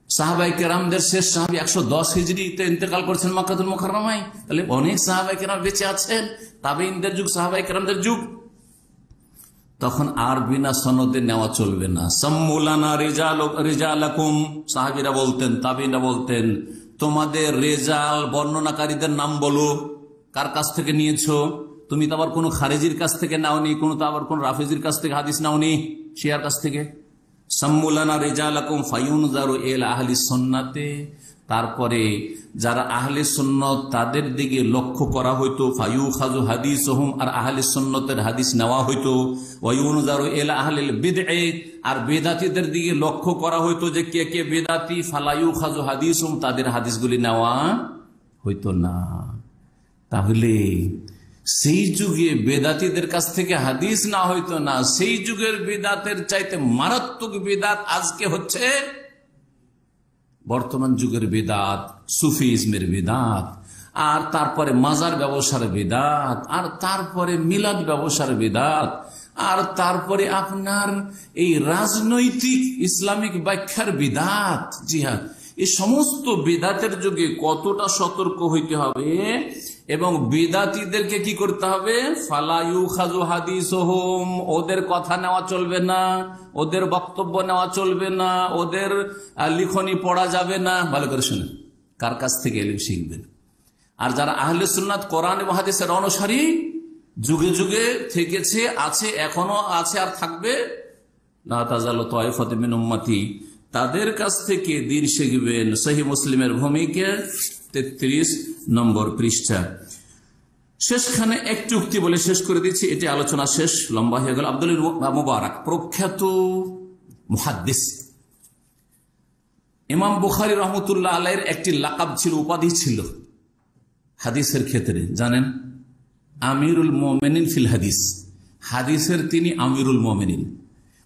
S1: সাহাবায়ে কেরামদের শেষ সাহাবী 110 হিজরিতে ইন্তেকাল করেছেন মক্কাতুল মুকাররমায়। তাহলে অনেক সাহাবায়ে কেরাম বেঁচে আছেন, তাবেঈনদের যুগ, সাহাবায়ে কেরামদের যুগ। তখন আর বিনা সনদে নেওয়া চলবে না। সাম্মুলানা রিজালাকুম, সাহাবীরা বলতেন, তাবেঈনরা বলতেন, তোমাদের রেজাল বর্ণনাকারীদের নাম বলো, কার কাছ থেকে নিয়েছো? তুমি তো আবার কোনো খারেজির কাছ থেকে নাওনি, কোনো তো আবার কোন রাফেজির কাছ থেকে হাদিস নাওনি, শিয়ার কাছ থেকে। সাম্মুলানা রিজালাকুম ফায়ুনজারু ইলা আহলি সুন্নাতে, তারপরে যারা আহলে সুন্নত তাদের দিকে লক্ষ্য করা হইতো, ফায়ুখাযু হাদিসুহুম, আর আহলে সুন্নতের হাদিস নেওয়া হইতো। ওয়ায়ুনজারু ইলা আহলিল বিদআহ, আর বেদাতীদের দিকে লক্ষ্য করা হইতো যে কে কে বেদাতি, ফালায়ুখাযু হাদিসুহুম, তাদের হাদিসগুলি নেওয়া হইতো না। তাহলে সেই যুগে বেদাতীদের কাছ থেকে হাদিস না হইতো না, সেই যুগের বেদাতের চাইতে মারাত্মক বেদাত আজকে হচ্ছে বর্তমান যুগের বেদাত, সুফিজমের বেদাত, আর তারপরে মাজার ব্যবসার বেদাত, আর তারপরে মিলাদ ব্যবসার বেদাত, আর তারপরে আপনার এই রাজনৈতিক ইসলামিক ব্যাখ্যার বেদাত। জি হ্যাঁ, এই সমস্ত বেদাতের যুগে কতটা সতর্ক হইতে হবে, এবং বেদাতীদেরকে কি করতে হবে? ফালা ইউখাযু হাদিসুহুম, ওদের কথা নেওয়া চলবে না, ওদের বক্তব্য নেওয়া চলবে না, ওদের লিখনি পড়া যাবে না। ভালো করে শুনেন, কার কাছ থেকে এলিম শিখবেন? আর যারা আহলে সুন্নাত কোরআন এবং হাদিসের অনুসারী, যুগে যুগে থেকেছে, আছে, এখনো আছে, আর থাকবে, লা তাযালু তায়ফাতুম মিন উম্মতি, তাদের কাছ থেকে দ্বীন শিখবেন। সহিহ মুসলিমের ভূমিকা 33 নম্বর পৃষ্ঠা। শেষখানে একটি উক্তি বলে শেষ করে দিচ্ছি, এটি আলোচনা শেষ, লম্বা হয়ে গেল। আব্দুল্লাহ মুবারক প্রখ্যাত মুহাদ্দিস, ইমাম বুখারী রহমতুল্লাহ আলাইহির একটি লাকাব ছিল, উপাধি ছিল হাদিসের ক্ষেত্রে, জানেন? আমিরুল মুমিনিন ফিল হাদিস, হাদিসের তিনি আমিরুল মুমিনিন।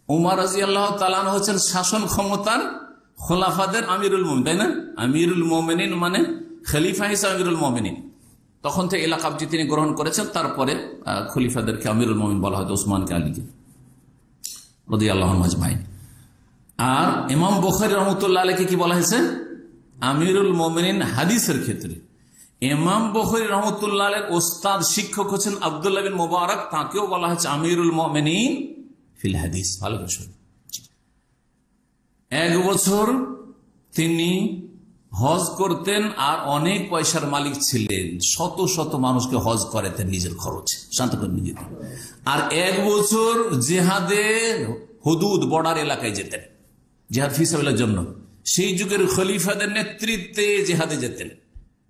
S1: ওমর রাদিয়াল্লাহু তাআলা আনহু হচ্ছেন শাসন ক্ষমতার খোলাফাদের আমিরুল মুমিনিন, তাই না? আমিরুল মুমিনিন মানে খলিফা হিসেবে আমিরুল মুমিনিন। তখন থেকে এই লাকাবটি তিনি গ্রহণ করেছেন। তারপরে খলিফাদেরকে আমিরুল মুমিনিন বলা হয়তো, ওসমানকে, আলীকে রাদিয়াল্লাহু আনহুম আজমাইন। আর ইমাম বুখারী রহমতুল্লাহ আলাইহি কি বলা হয়েছে? আমিরুল মুমিনিন হাদিসের ক্ষেত্রে। ইমাম বুখারী রহমতুল্লাহ আলাইহির ওস্তাদ শিক্ষক হচ্ছেন আব্দুল্লাহ বিন মুবারক, তাকেও বলা হয়েছে আমিরুল মুমিনিন ফিল হাদিস। ভালো করে শুনুন। 1 বছর তিনি হজ করতেন, আর অনেক পয়সার মালিক ছিলেন, শত শত মানুষকে হজ করাতেন নিজের খরচে, শান্ত করে নিজে। আর 1 বছর জেহাদে হুদুদ, বর্ডার এলাকায় যেতেন জেহাদ ফি সাবিলিল্লাহর জন্য। সেই যুগের খলিফাদের নেতৃত্বে জেহাদে যেতেন,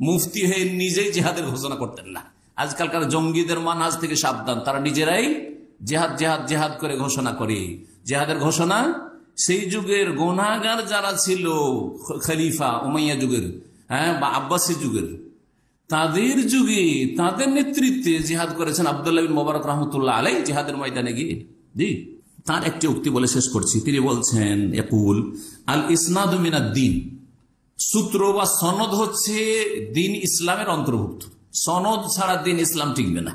S1: মুফতি হয়ে নিজেই জেহাদের ঘোষণা করতেন না। আজকালকার জঙ্গিদের মানহাজ থেকে সাবধান, তারা নিজেরাই জেহাদ জেহাদ জেহাদ করে ঘোষণা করে। জেহাদের ঘোষণা সেই যুগের গুনাহগার যারা ছিল, খলিফা উমাইয়া যুগের, হ্যাঁ, বা আব্বাসী যুগের, তাদের যুগে তাদের নেতৃত্বে জিহাদ করেছেন আব্দুল্লাহ বিন মুবারক রহমতুল্লাহ আলাইহি জিহাদের ময়দানে গিয়ে। জি, তার একটি উক্তি বলে শেষ করছি। তিনি বলছেন, ইয়াকুল আল ইসনাদু মিনাদ দ্বীন, সূত্র বা সনদ হচ্ছে দ্বীন ইসলামের অন্তর্ভুক্ত। সনদ ছাড়া দ্বীন ইসলাম টিকবে না।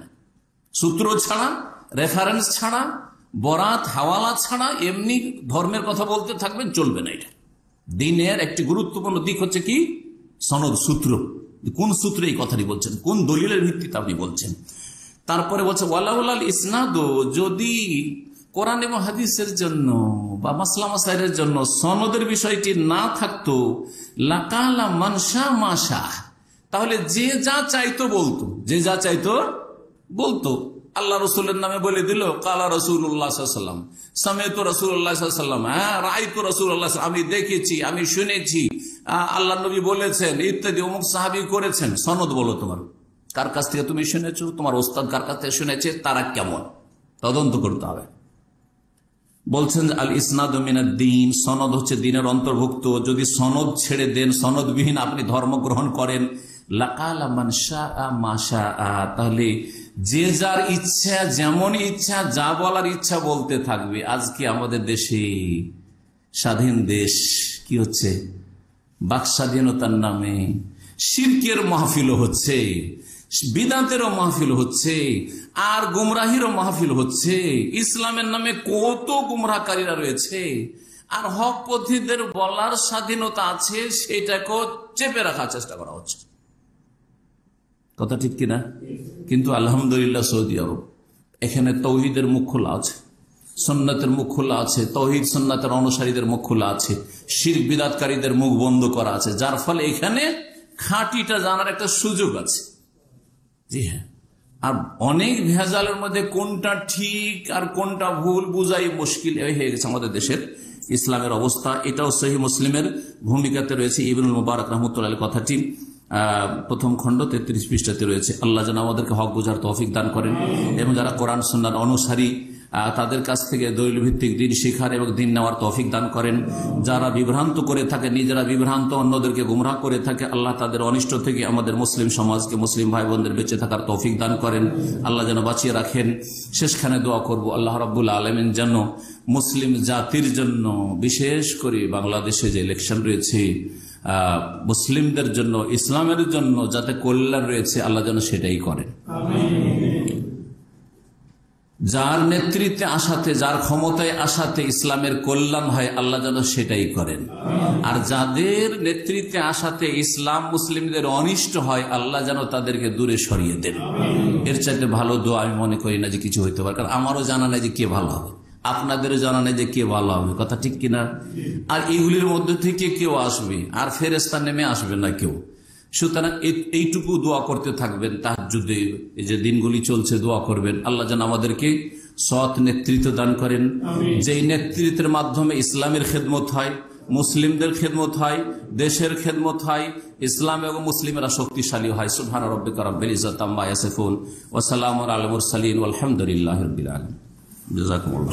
S1: সূত্র ছাড়া, রেফারেন্স ছাড়া, বরাত হাওয়ালা ছাড়া এমনি ধর্মের কথা বলতে থাকবেন, চলবে না। এটা দ্বীনের একটি গুরুত্বপূর্ণ দিক হচ্ছে কি? সনদ, সূত্র। কোন সূত্রে এই কথাটি বলছেন, কোন দলিলের ভিত্তিতে আপনি বলছেন। তারপরে বলছে ওয়ালাউলাল ইসনাদ, যদি কোরআন এবং হাদিসের জন্য বা মাসলা মাসাইলের জন্য সনদের বিষয়টি না থাকতো, লাকালা মানশা মাশা, তাহলে যে যা চাইতো বলতো, যে যা চাইতো বলতো। আল্লাহ রসুলের নামে বলে দিল কালা রসুল্লাহ সাল্লাম, সামেত রসুল্লাহ সাল্লাম, হ্যাঁ রাইতো রসুল্লাহ, আমি দেখেছি, আমি শুনেছি, আল্লাহ নবী বলেছেন ইত্যাদি, অমুক সাহাবী করেছেন। সনদ বলো, তোমার কার কাছ থেকে তুমি শুনেছো, তোমার ওস্তাদ কার কাছ থেকে শুনেছে, তারা কেমন, তদন্ত করতে হবে। বলছেন আল ইসনাদ মিনাদ দ্বীন, সনদ হচ্ছে দ্বীনের অন্তর্ভুক্ত। যদি সনদ ছেড়ে দেন, সনদবিহীন আপনি ধর্ম গ্রহণ করেন, লাকালা মান শাআ মা শাআ, তাহলে যে যার ইচ্ছা, যেমন ইচ্ছা, যা বলার ইচ্ছা বলতে থাকবে। আজকে আমাদের দেশে স্বাধীন দেশ, কি হচ্ছে, বাক স্বাধীনতার নামে শিরকের মাহফিল হচ্ছে, বিদাতেরও মাহফিল হচ্ছে, আর গুমরাহিরও মাহফিল হচ্ছে। ইসলামের নামে কত গুমরাহকারীরা রয়েছে, আর হক পথীদের বলার স্বাধীনতা আছে, সেটাকেও চেপে রাখার চেষ্টা করা হচ্ছে। কথা ঠিক কিনা? কিন্তু আলহামদুলিল্লাহ সৌদি আরব, এখানে তৌহিদের মুখ খোলা আছে, সুন্নাতের মুখ খোলা আছে, তৌহিদ সুন্নাতের অনুসারীদের মুখ খোলা আছে, শিরক বিদাতকারীদের মুখ বন্ধ করা আছে, যার ফলে এখানে খাঁটিটা জানার একটা সুযোগ আছে। জি হ্যাঁ, আর অনেক ভেজালের মধ্যে কোনটা ঠিক আর কোনটা ভুল বুঝাই মুশকিল হয়ে গেছে আমাদের দেশের ইসলামের অবস্থা। এটাও সহিহ মুসলিমের ভূমিকাতে রয়েছে, ইবনুল মুবারক রাহমাতুল্লাহ আলাইহি কথাটি প্রথম খণ্ড 33 পৃষ্ঠাতে রয়েছে। আল্লাহ যেন আমাদেরকে হক বোঝার তৌফিক দান করেন, এবং যারা কোরআন সুন্নাহর অনুসারী তাদের কাছ থেকে দলিল ভিত্তিক দিন শিখার এবং দিন নেওয়ার তৌফিক দান করেন। যারা বিভ্রান্ত করে থাকে, নিজেরা বিভ্রান্ত, অন্যদেরকে গুমরাহ করে থাকে, আল্লাহ তাদের অনিষ্ট থেকে আমাদের মুসলিম সমাজকে, মুসলিম ভাই বোনদের বেঁচে থাকার তৌফিক দান করেন, আল্লাহ যেন বাঁচিয়ে রাখেন। শেষখানে দোয়া করব, আল্লাহ রাব্বুল আলামিন যেন মুসলিম জাতির জন্য, বিশেষ করে বাংলাদেশে যে ইলেকশন রয়েছে, মুসলিমদের জন্য, ইসলামের জন্য যাতে কল্যাণ রয়েছে, আল্লাহ যেন সেটাই করেন। যার নেতৃত্বে আসাতে, যার ক্ষমতায় আসাতে ইসলামের কল্যাণ হয়, আল্লাহ যেন সেটাই করেন। আর যাদের নেতৃত্বে আসাতে ইসলাম মুসলিমদের অনিষ্ট হয়, আল্লাহ যেন তাদেরকে দূরে সরিয়ে দেন। এর চাইতে ভালো দোয়া আমি মনে করি না যে কিছু হইতে পারে। কারণ আমারও জানা নেই যে কে ভালো হবে, আপনাদেরও জানা নেই যে কে ভালো হবে। কথা ঠিক কিনা? আর এইগুলির মধ্যে থেকে কেউ আসবে, আর ফেরেশতা নেমে আসবে না কেউ। সুতরাং এইটুকু দোয়া করতে থাকবেন, তাহাজ্জুদে এই যে দিনগুলি চলছে, দোয়া করবেন আল্লাহ যেন আমাদেরকে সৎ নেতৃত্ব দান করেন, যেই নেতৃত্বের মাধ্যমে ইসলামের খেদমত হয়, মুসলিমদের খেদমত হয়, দেশের খেদমত হয়, ইসলাম এবং মুসলিমেরা শক্তিশালী হয়। সুবহান রাব্বিকা রাব্বিল ইজ্জাতি আম্মা ইয়াসিফুন ওয়া সালামুন আলাল মুরসালিন ওয়াল হামদুলিল্লাহি রাব্বিল আলামিন। জাযাকুমুল্লাহ।